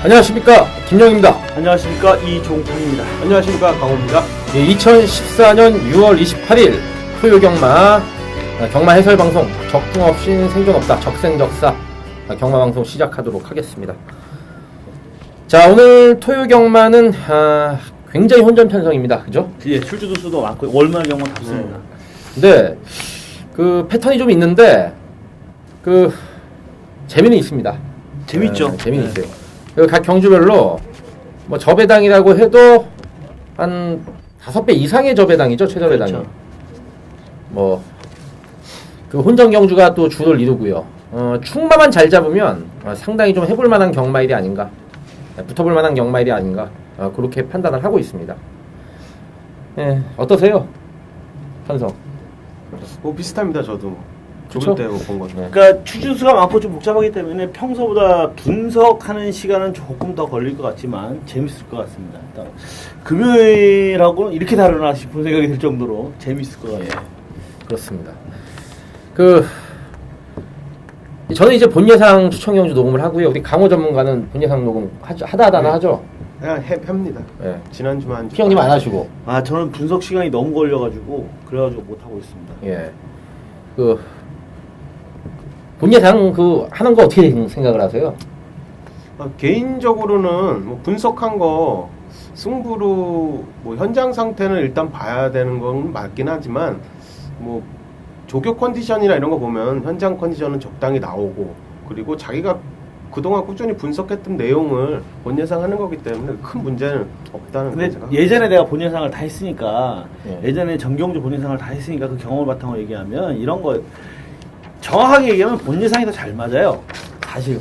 안녕하십니까, 김영입니다. 안녕하십니까, 이종훈입니다. 안녕하십니까, 강호입니다. 2014년 6월 28일 토요 경마 해설 방송 적중 없인 생존 없다 적생적사 경마 방송 시작하도록 하겠습니다. 자, 오늘 토요 경마는 굉장히 혼전 편성입니다. 그죠? 예, 출주도 수도 많고 월말 경마 답습니다. 근데 그 패턴이 좀 있는데 그 재미는 있습니다. 재밌죠? 재미는 있어요. 각 경주별로 뭐 저배당이라고 해도 한 5배 이상의 저배당이죠, 최저배당이. 그렇죠. 뭐 그 혼전 경주가 또 주를 이루고요. 충마만 잘 잡으면 상당히 좀 해볼 만한 경마일이 아닌가, 붙어볼 만한 경마일이 아닌가, 그렇게 판단을 하고 있습니다. 예, 어떠세요, 편성? 뭐 비슷합니다, 저도. 그쵸? 좋을 때로 본 거죠. 그러니까 출주수가 많고 좀 복잡하기 때문에 평소보다 분석하는 시간은 조금 더 걸릴 것 같지만 재밌을 것 같습니다. 일단 금요일하고는 이렇게 다르나 싶은 생각이 들 정도로 재밌을 것 같아요. 그렇습니다. 저는 이제 본 예상 추천 경주 녹음을 하고요. 우리 강호 전문가는 본 예상 녹음 하다 네. 하죠. 그냥 합니다. 네. 지난주만 한 주. 피형님 안 하시고. 저는 분석 시간이 너무 걸려가지고 그래가지고 못 하고 있습니다. 예. 본 예상 하는 거 어떻게 생각을 하세요? 개인적으로는 뭐 분석한 거 승부로 뭐 현장 상태는 일단 봐야 되는 건 맞긴 하지만 뭐 조교 컨디션이나 이런 거 보면 현장 컨디션은 적당히 나오고, 그리고 자기가 그동안 꾸준히 분석했던 내용을 본 예상하는 거기 때문에 큰 문제는 없다는 근데 생각. 예전에 내가 본 예상을 다 했으니까, 예. 예전에 정경주 본 예상을 다 했으니까 그 경험을 바탕으로 얘기하면 이런 거 정확하게 얘기하면 본 예상이 더 잘 맞아요. 사실.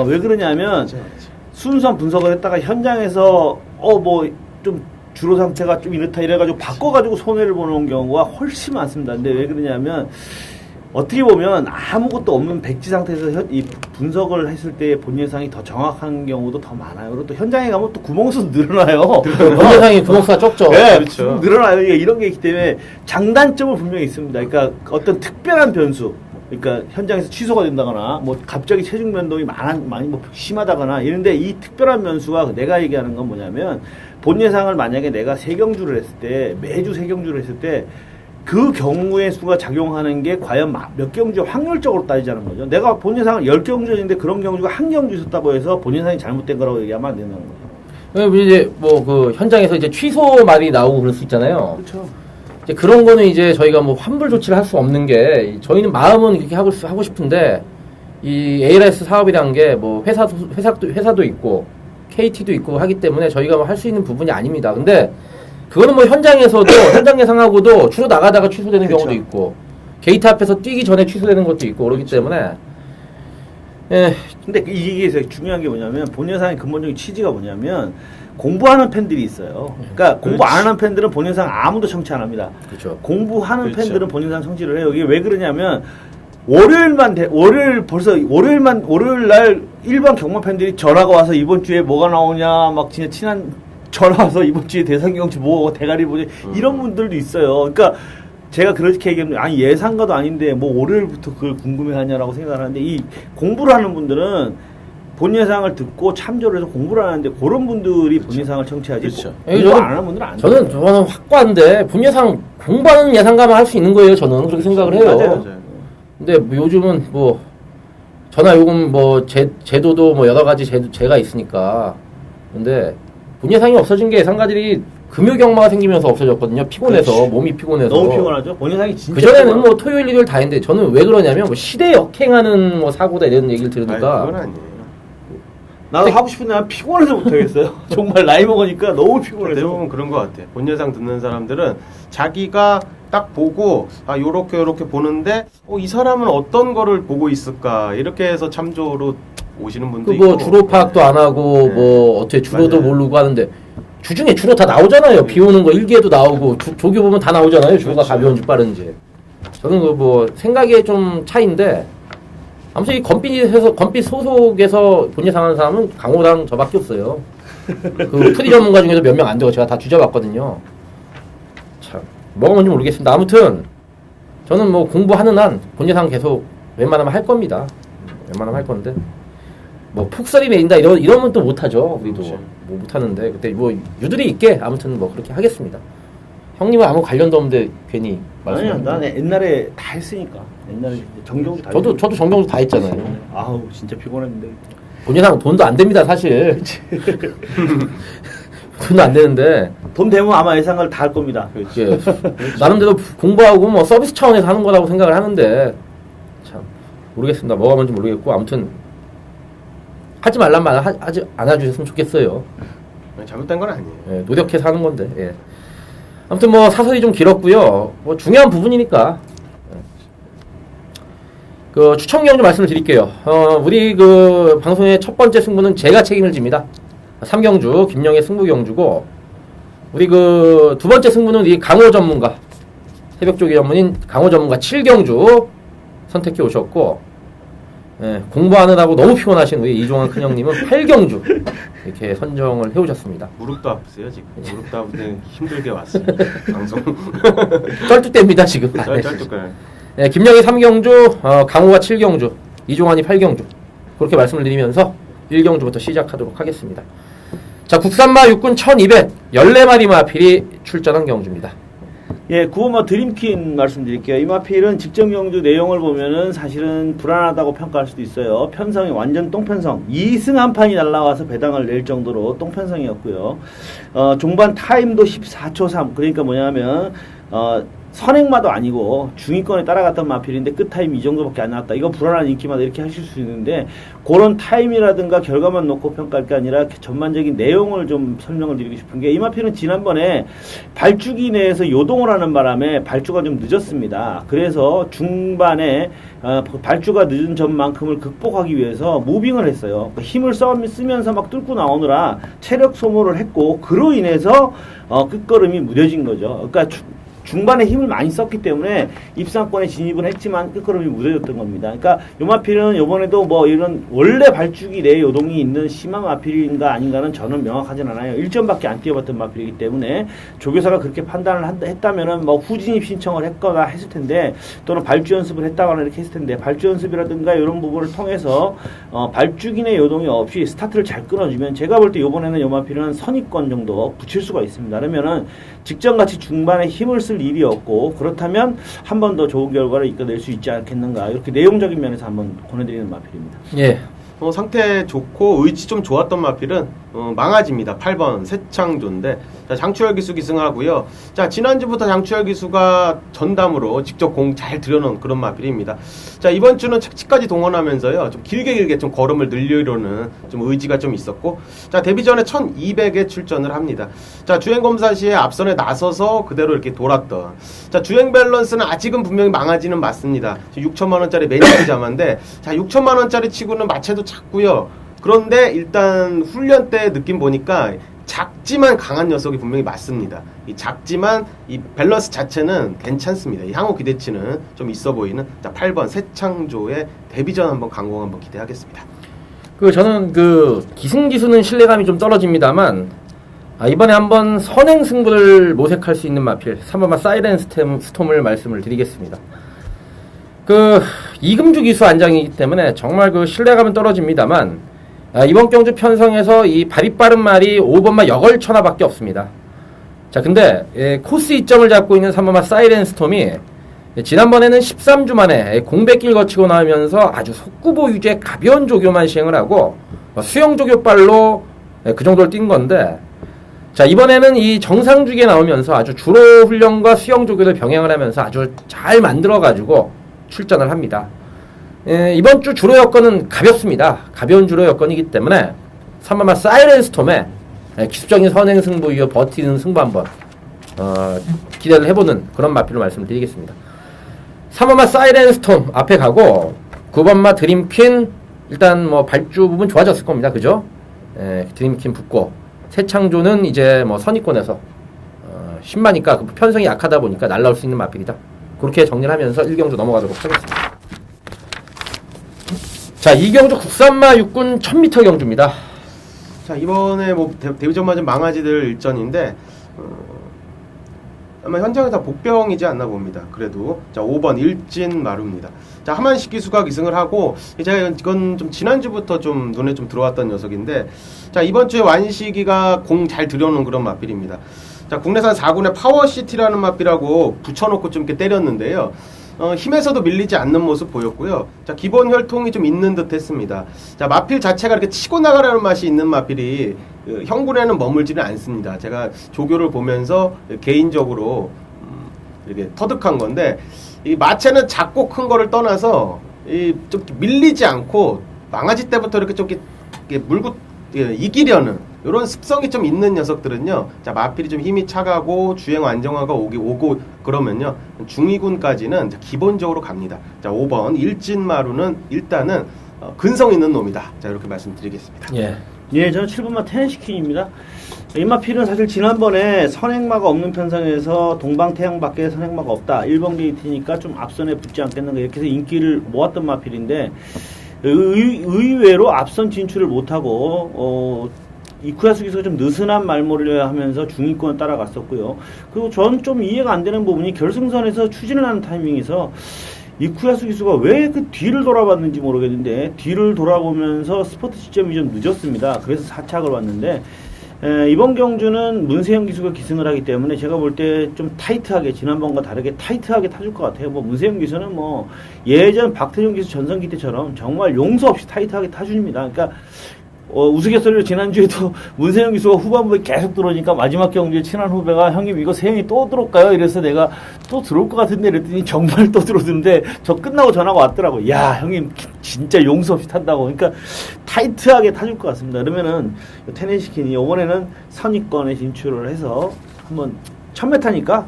왜 그러냐면 순수한 분석을 했다가 현장에서 뭐 좀 주로 상태가 좀 이렇다 이래가지고 바꿔가지고 손해를 보는 경우가 훨씬 많습니다. 근데 왜 그러냐면 어떻게 보면 아무것도 없는 백지 상태에서 이 분석을 했을 때 본 예상이 더 정확한 경우도 더 많아요. 그리고 또 현장에 가면 또 구멍수 늘어나요. 본 예상이 구멍수가 적죠. 네, 그렇죠. 늘어나요. 이런 게 있기 때문에 장단점은 분명히 있습니다. 그러니까 어떤 특별한 변수, 그러니까 현장에서 취소가 된다거나 뭐 갑자기 체중 변동이 많이 뭐 심하다거나 이런데, 이 특별한 변수가 내가 얘기하는 건 뭐냐면 본 예상을 만약에 내가 세 경주를 했을 때, 매주 세 경주를 했을 때 그 경우의 수가 작용하는 게 과연 몇 경주 확률적으로 따지자는 거죠. 내가 본 예상을 10경주 했는데 그런 경주가 한 경주 있었다고 해서 본 예상이 잘못된 거라고 얘기하면 안 된다는 거죠. 이제 현장에서 이제 취소 말이 나오고 그럴 수 있잖아요. 그렇죠. 이제 그런 거는 이제 저희가 뭐 환불 조치를 할 수 없는 게, 저희는 마음은 그렇게 하고 싶은데 이 ALS 사업이란 게 뭐 회사도 있고 KT도 있고 하기 때문에 저희가 뭐 할 수 있는 부분이 아닙니다. 근데 그거는 뭐 현장에서도 현장 예상하고도 주로 나가다가 취소되는 그렇죠. 경우도 있고, 게이트 앞에서 뛰기 전에 취소되는 것도 있고 그렇기 때문에. 예. 근데 이게 중요한 게 뭐냐면 본 예상의 근본적인 취지가 뭐냐면 공부하는 팬들이 있어요. 그러니까 공부 안 하는 팬들은 본 예상 아무도 청취 안 합니다. 그렇죠. 공부하는 그렇죠. 팬들은 본 예상 청취를 해요. 이게 왜 그러냐면 월요일 날 일반 경마 팬들이 전화가 와서 이번 주에 뭐가 나오냐, 막 진짜 친한 전화 와서 이번 주에 대상경주 뭐 대가리 보지, 이런 분들도 있어요. 그러니까 제가 그렇게 얘기하면 예상가도 아닌데 뭐 월요일부터 그걸 궁금해하냐라고 생각하는데, 이 공부를 하는 분들은 본 예상을 듣고 참조를 해서 공부를 하는데, 그런 분들이 본 예상을 청취하지. 그렇죠. 공부 안 하는 분들은 안 돼요. 저는 확고한데 본 예상 공부하는 예상가만 할 수 있는 거예요. 저는 그렇게 생각을 해요. 맞아요. 근데 뭐 요즘은 뭐 전화 요금 뭐 제도도 뭐 여러 가지 제가 있으니까. 근데 본 예상이 없어진 게 예상가들이 금요 경마가 생기면서 없어졌거든요. 피곤해서. 그렇지. 몸이 피곤해서. 너무 피곤하죠. 본 예상이 진짜. 그전에는 뭐 토요일 일요일 다 했는데, 저는 왜 그러냐면 뭐 시대에 역행하는 뭐 사고다 이런 얘기를 들으니까. 그건 아니에요. 나도 하고 싶은데 난 피곤해서 못하겠어요. 정말 나이 먹으니까 너무 피곤해서. 대부분 그런 것 같아요. 본 예상 듣는 사람들은 자기가 딱 보고 요렇게 보는데 이 사람은 어떤 거를 보고 있을까, 이렇게 해서 참조로 오시는 분도 있고. 주로 파악도 안 하고 네. 뭐 어떻게 주로도 맞아요. 모르고 하는데, 주중에 주로 다 나오잖아요. 비 오는 거 일기에도 나오고 조교 보면 다 나오잖아요. 주로가 그렇죠. 가벼운지 빠른지. 저는 뭐 생각에 좀 차이인데, 아무튼 이 검빛 소속에서 본 예상하는 사람은 강호랑 저밖에 없어요. 그 프리 전문가 중에서 몇 명 안 되고 제가 다 뒤져봤거든요. 참 뭐가 뭔지 모르겠습니다. 아무튼 저는 뭐 공부하는 한 본 예상 계속 웬만하면 할 겁니다. 웬만하면 할 건데, 뭐 폭설이 내린다 이러면 또 못하죠. 우리도 그렇지. 뭐 못하는데 그때 뭐 유들이 있게 아무튼 뭐 그렇게 하겠습니다. 형님은 아무 관련도 없는데 괜히 아니야, 말씀하는데. 난 옛날에 다 했으니까. 옛날에 정경주 다 저도 정경도 다 했잖아요. 아우 진짜 피곤했는데. 본인상 돈도 안 됩니다 사실. 돈도 안 되는데 돈 되면 아마 예상을 다 할 겁니다. 이게 나름대로 공부하고 뭐 서비스 차원에서 하는 거라고 생각을 하는데 참 모르겠습니다. 뭐가 뭔지 모르겠고 아무튼 하지 말란 말 하지 않아주셨으면 좋겠어요. 잘못된 건 아니에요. 예, 노력해서 하는 건데. 예. 아무튼 뭐 사설이 좀 길었고요. 뭐 중요한 부분이니까 그 추첨 경주 말씀을 드릴게요. 우리 그 방송의 첫 번째 승부는 제가 책임을 집니다. 3경주 김영의 승부 경주고 우리 그 두 번째 승부는 이 강호 전문가 새벽 조기 전문인 강호 전문가 7경주 선택해 오셨고 예, 공부하느라고 너무 피곤하신 우리 이종환 큰형님은 8경주 이렇게 선정을 해오셨습니다. 무릎도 아프세요 지금. 무릎도 아픈데 힘들게 왔어요. 방송. 쩔뚝댑니다 지금. 쩔뚝거려요. 예, 김영희 3경주, 강호가 7경주, 이종환이 8경주 그렇게 말씀을 드리면서 1경주부터 시작하도록 하겠습니다. 자, 국산마 육군 1200 14마리 마필이 출전한 경주입니다. 예, 구호마 드림퀸 말씀드릴게요. 이 마필은 직전 경주 내용을 보면은 사실은 불안하다고 평가할 수도 있어요. 편성이 완전 똥편성. 2승 한 판이 날라와서 배당을 낼 정도로 똥편성이었고요. 종반 타임도 14초 3. 그러니까 뭐냐면, 선행마도 아니고 중위권에 따라갔던 마필인데 끝 타임 이 정도밖에 안 나왔다. 이거 불안한 인기마다 이렇게 하실 수 있는데 그런 타임이라든가 결과만 놓고 평가할 게 아니라 전반적인 내용을 좀 설명을 드리고 싶은 게 이 마필은 지난번에 발주기 내에서 요동을 하는 바람에 발주가 좀 늦었습니다. 그래서 중반에 발주가 늦은 점만큼을 극복하기 위해서 무빙을 했어요. 그러니까 힘을 쓰면서 막 뚫고 나오느라 체력 소모를 했고 그로 인해서 끝걸음이 무뎌진 거죠. 그러니까 중반에 힘을 많이 썼기 때문에 입상권에 진입은 했지만 끝걸음이 무뎌졌던 겁니다. 그러니까 요 마필은 요번에도 뭐 이런 원래 발주기 내 요동이 있는 심한 마필인가 아닌가는 저는 명확하진 않아요. 1점밖에 안 뛰어봤던 마필이기 때문에 조교사가 그렇게 판단을 했다면은 뭐 후진입 신청을 했거나 했을 텐데 또는 발주 연습을 했다거나 이렇게 했을 텐데 발주 연습이라든가 이런 부분을 통해서 발주기 내 요동이 없이 스타트를 잘 끊어주면 제가 볼 때 요번에는 요 마필은 선입권 정도 붙일 수가 있습니다. 그러면은 직전같이 중반에 힘을 쓸 일이 없고 그렇다면 한 번 더 좋은 결과를 이끌어낼 수 있지 않겠는가 이렇게 내용적인 면에서 한번 보내드리는 마필입니다. 예. 상태 좋고 의지 좀 좋았던 마필은 망아지입니다. 8번 새창조인데 자, 장추열 기수 기승하고요. 자, 지난주부터 장추열 기수가 전담으로 직접 공 잘 들여놓은 그런 마필입니다. 자, 이번 주는 착지까지 동원하면서요. 좀 길게 좀 걸음을 늘리려는 좀 의지가 좀 있었고 자, 데뷔 전에 1200에 출전을 합니다. 자, 주행 검사 시에 앞선에 나서서 그대로 이렇게 돌았던 자, 주행 밸런스는 아직은 분명히 망아지는 맞습니다. 6천만 원짜리 매니저 자마인데 자, 6천만 원짜리 치고는 마체도 작고요. 그런데 일단 훈련 때 느낌 보니까 작지만 강한 녀석이 분명히 맞습니다. 이 작지만 이 밸런스 자체는 괜찮습니다. 이 향후 기대치는 좀 있어 보이는 자, 8번 새창조의 데뷔전 한번 강공 한번 기대하겠습니다. 저는 기승기수는 신뢰감이 좀 떨어집니다만 이번에 한번 선행 승부를 모색할 수 있는 마필 3번마 사이렌 스톰을 말씀을 드리겠습니다. 이금주 기수 안장이기 때문에 정말 신뢰감은 떨어집니다만 이번 경주 편성에서 이 발이 빠른 말이 5번마 여걸천하밖에 없습니다. 자, 근데 코스 2점을 잡고 있는 3번마 사이렌 스톰이 지난번에는 13주 만에 공백길 거치고 나오면서 아주 속구보 유지의 가벼운 조교만 시행을 하고 수영 조교발로 그 정도를 뛴 건데 자, 이번에는 이 정상주기에 나오면서 아주 주로 훈련과 수영 조교를 병행을 하면서 아주 잘 만들어가지고 출전을 합니다. 이번 주 주로 여건은 가볍습니다. 가벼운 주로 여건이기 때문에 3번마 사이렌 스톰에 기술적인 선행 승부 이후 버티는 승부 한번 기대를 해보는 그런 마필로 말씀드리겠습니다. 3번마 사이렌 스톰 앞에 가고 9번마 드림퀸 일단 뭐 발주 부분 좋아졌을 겁니다. 그죠? 드림퀸 붙고 새창조는 이제 뭐 선입권에서 신마니까 편성이 약하다 보니까 날라올 수 있는 마필이다. 그렇게 정리를 하면서 1경주 넘어가도록 하겠습니다. 자, 2경주 국산마 육군 1000m 경주입니다. 자, 이번에 뭐 데뷔전 맞은 망아지들 일전인데 아마 현장에서 복병이지 않나 봅니다. 그래도 자 5번 일진 마루입니다. 자 하만식 기수가 기승을 하고 제가 이건 좀 지난주부터 좀 눈에 좀 들어왔던 녀석인데 자 이번 주에 완식이가 공 잘 들여놓은 그런 마필입니다. 자 국내산 4군의 파워시티라는 마필하고 붙여놓고 좀 이렇게 때렸는데요. 힘에서도 밀리지 않는 모습 보였고요. 자 기본 혈통이 좀 있는 듯 했습니다. 자 마필 자체가 이렇게 치고 나가라는 맛이 있는 마필이 형군에는 머물지는 않습니다. 제가 조교를 보면서 개인적으로 이렇게 터득한 건데 이 마체는 작고 큰 거를 떠나서 좀 밀리지 않고 망아지 때부터 이렇게 좀 이렇게 물고 이기려는 이런 습성이 좀 있는 녀석들은요. 자 마필이 좀 힘이 차가고 주행 안정화가 오고 그러면요 중위군까지는 기본적으로 갑니다. 자 5번 일진마루는 일단은 근성 있는 놈이다. 자 이렇게 말씀드리겠습니다. 예, 저는 7번마 테네시킨입니다. 이 마필은 사실 지난번에 선행마가 없는 편성에서 동방태양밖에 선행마가 없다. 1번 게이트니까 좀 앞선에 붙지 않겠는가 이렇게 해서 인기를 모았던 마필인데 의외로 앞선 진출을 못하고 이쿠야스 기수가 좀 느슨한 말머리를 하면서 중위권을 따라갔었고요. 그리고 전 좀 이해가 안 되는 부분이 결승선에서 추진을 하는 타이밍에서 이쿠야스 기수가 왜 그 뒤를 돌아봤는지 모르겠는데 뒤를 돌아보면서 스포트 시점이 좀 늦었습니다. 그래서 4착을 왔는데 이번 경주는 문세영 기수가 기승을 하기 때문에 제가 볼 때 좀 타이트하게 지난번과 다르게 타이트하게 타줄 것 같아요. 뭐 문세영 기수는 뭐 예전 박태종 기수 전성기 때처럼 정말 용서 없이 타이트하게 타줍니다. 그러니까 우스갯소리로 지난주에도 문세영 기수가 후반부에 계속 들어오니까 마지막 경기에 친한 후배가 형님 이거 세영이 또 들어올까요? 이래서 내가 또 들어올 것 같은데 이랬더니 정말 또 들어오는데 저 끝나고 전화가 왔더라고. 야 형님 진짜 용서 없이 탄다고. 그러니까 타이트하게 타줄 것 같습니다. 그러면은 테네시킨이 이번에는 선위권에 진출을 해서 한번 1000m니까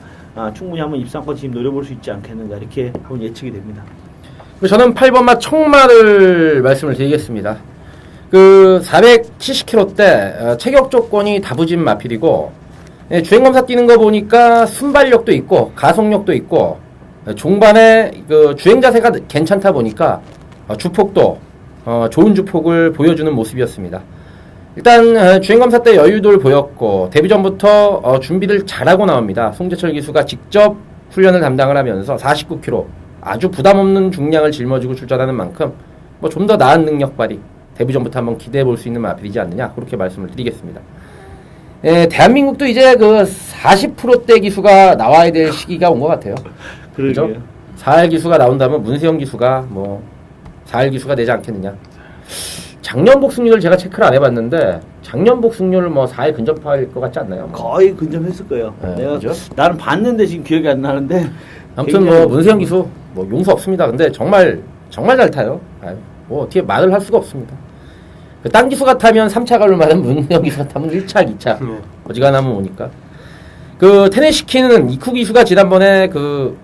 충분히 한번 입상권 지금 노려볼 수 있지 않겠는가 이렇게 한번 예측이 됩니다. 저는 8번마 청마를 말씀을 드리겠습니다. 그 470km 대 체격 조건이 다부진 마필이고 주행검사 뛰는 거 보니까 순발력도 있고 가속력도 있고 종반에 그 주행 자세가 괜찮다 보니까 주폭도 좋은 주폭을 보여주는 모습이었습니다. 일단 주행검사 때 여유도를 보였고 데뷔 전부터 준비를 잘하고 나옵니다. 송재철 기수가 직접 훈련을 담당을 하면서 49km 아주 부담없는 중량을 짊어지고 출전하는 만큼 뭐 좀 더 나은 능력 발휘 데뷔 전부터 한번 기대해 볼 수 있는 마필이지 않느냐 그렇게 말씀을 드리겠습니다. 대한민국도 이제 그 40%대 기수가 나와야 될 시기가 온 것 같아요. 그렇죠? 4할 기수가 나온다면 문세영 기수가 뭐 4할 기수가 되지 않겠느냐. 작년 복승률을 제가 체크를 안 해봤는데 작년 복승률 뭐 4할 근접할 것 같지 않나요? 거의 근접했을 거예요. 내가 그죠? 나는 봤는데 지금 기억이 안 나는데 아무튼 뭐 문세영 기수 뭐 용서 없습니다. 근데 정말 잘 타요. 뭐 어떻게 말을 할 수가 없습니다. 딴 기수가 타면 3차 가를 만한 문세영 기수가 타면 1차, 2차 어지간하면 오니까 그 테네시키는 이쿠 기수가 지난번에 그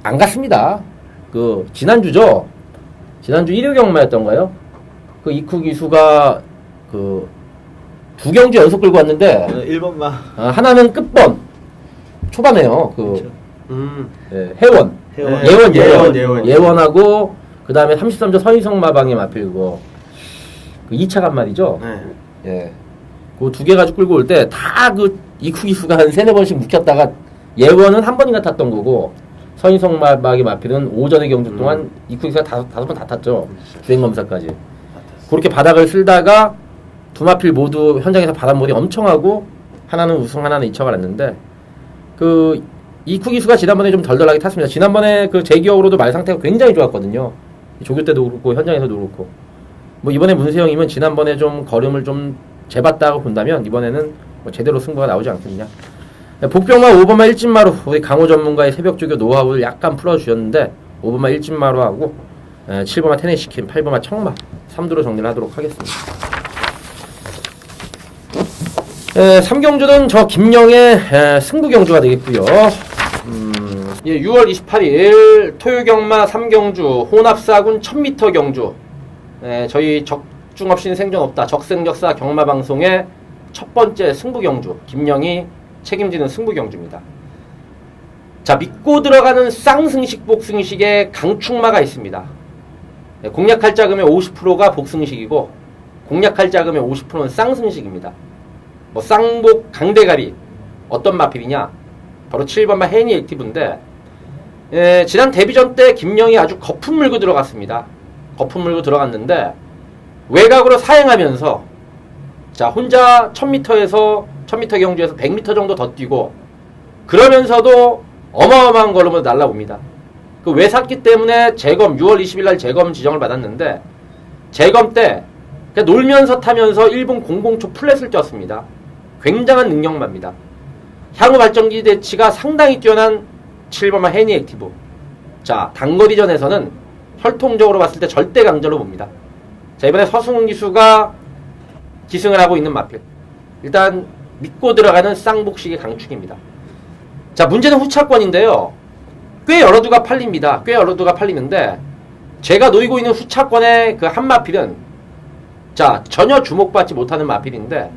안 갔습니다. 그 지난주죠. 지난주 1회 경마였던가요? 그 이쿠 기수가 그 2경주 연속 끌고 왔는데 1번마 하나는 끝번 초반에요. 그 그렇죠. 예원하고 그 다음에 33조 서희성 마방에 마필고 그 2차 간 말이죠. 예. 그 2개 가지고 끌고 올 때 다 그 이쿠 기수가 한 3-4번씩 묵혔다가 예원은 한 번인가 탔던 거고 서희성 마방에 마필은 오전의 경주 동안 이쿠 기수가 5번 다 탔죠. 주행검사까지. 그렇게 바닥을 쓸다가 두 마필 모두 현장에서 바람몰이 엄청 하고 하나는 우승 하나는 2차가 났는데 그 이쿠 기수가 지난번에 좀 덜덜하게 탔습니다. 지난번에 그 제 기억으로도 말 상태가 굉장히 좋았거든요. 조교 때도 그렇고 현장에서도 그렇고 뭐 이번에 문세영이면 지난번에 좀 걸음을 좀 재봤다고 본다면 이번에는 뭐 제대로 승부가 나오지 않겠느냐. 복병마 5번마 일진마루 우리 강호 전문가의 새벽 조교 노하우를 약간 풀어주셨는데 5번마 일진마루하고 7번마 테네시킨 8번마 청마 3두로 정리를 하도록 하겠습니다. 3경주는 저 김영의 승부경주가 되겠고요. 6월 28일 토요경마 3경주 혼합사군 1000m 경주 저희 적중없인 생존없다 적생적사 경마방송의 첫 번째 승부경주 김영이 책임지는 승부경주입니다. 자, 믿고 들어가는 쌍승식 복승식에 강축마가 있습니다. 공략할 자금의 50%가 복승식이고 공략할 자금의 50%는 쌍승식입니다. 뭐 쌍복 강대가리 어떤 마필이냐? 바로 7번마 헤니 액티브인데 지난 데뷔전 때 김영이 아주 거품 물고 들어갔습니다. 거품 물고 들어갔는데 외곽으로 사행하면서 자 혼자 1000m에서 1000m 경주에서 100m 정도 더 뛰고 그러면서도 어마어마한 걸음으로 날라옵니다. 그 외삭기 때문에 재검 6월 20일 날 재검 지정을 받았는데 재검 때 놀면서 타면서 1분 00초 플랫을 뛰었습니다. 굉장한 능력마입니다. 향후 발전 기대치가 상당히 뛰어난 7번마 헤니 액티브. 자, 단거리전에서는 혈통적으로 봤을 때 절대 강자로 봅니다. 자, 이번에 서승훈 기수가 기승을 하고 있는 마필. 일단 믿고 들어가는 쌍복식의 강축입니다. 자, 문제는 후차권인데요. 꽤 여러 두가 팔립니다. 꽤 여러 두가 팔리는데 제가 놓이고 있는 후차권의 그 한 마필은 자, 전혀 주목받지 못하는 마필인데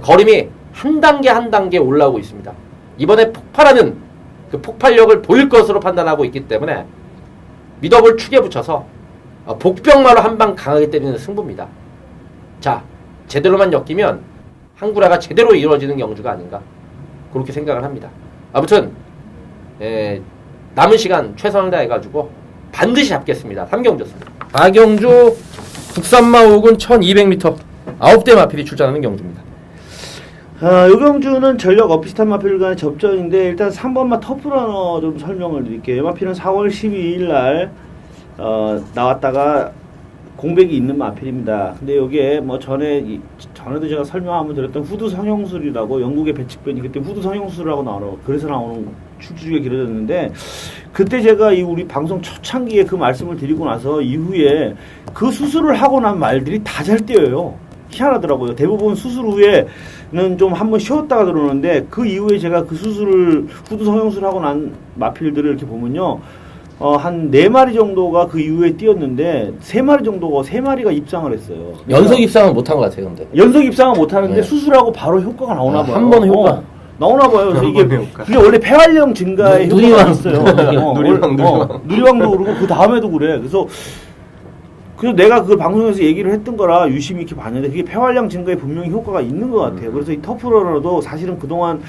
걸음이 한 단계 한 단계 올라오고 있습니다. 이번에 폭발하는 그 폭발력을 보일 것으로 판단하고 있기 때문에 미더블 축에 붙여서 복병마로 한 방 강하게 때리는 승부입니다. 자, 제대로만 엮이면 한구라가 제대로 이루어지는 경주가 아닌가 그렇게 생각을 합니다. 아무튼 남은 시간 최선을 다해가지고 반드시 잡겠습니다. 3경주였습니다. 4경주 국산마 5군 1200m 9대 마필이 출전하는 경주입니다. 이 경주는 전력 어피스탄 마필 간의 접전인데 일단 3번마 터프러너 좀 설명을 드릴게요. 이 마필은 4월 12일 날 나왔다가 공백이 있는 마필입니다. 근데 여기에 뭐 전에도 제가 설명 한번 드렸던 후드 성형술이라고 영국의 배측변이 그때 후드 성형술이라고 나오는 그래서 나오는 출주기가 길어졌는데 그때 제가 우리 방송 초창기에 그 말씀을 드리고 나서 이후에 그 수술을 하고 난 말들이 다 잘 뛰어요. 희한하더라고요. 대부분 수술 후에는 좀 한번 쉬었다가 들어오는데 그 이후에 제가 그 수술을 후드 성형술을 하고 난 마필들을 이렇게 보면요. 한 4마리 정도가 그 이후에 뛰었는데 3마리가 입상을 했어요. 연속 입상은 못한 것 같아요, 근데. 연속 입상은 못하는데 수술하고 바로 효과가 나오나 봐요. 한 번 효과. 나오나 봐요. 그래서 그게 원래 폐활량 증가에 효과가 있어요. 누리왕도 그러고 그 다음에도 그래. 그래서 내가 그 방송에서 얘기를 했던 거라 유심히 이렇게 봤는데 그게 폐활량 증가에 분명히 효과가 있는 것 같아요. 그래서 이 터프러너도 사실은 그동안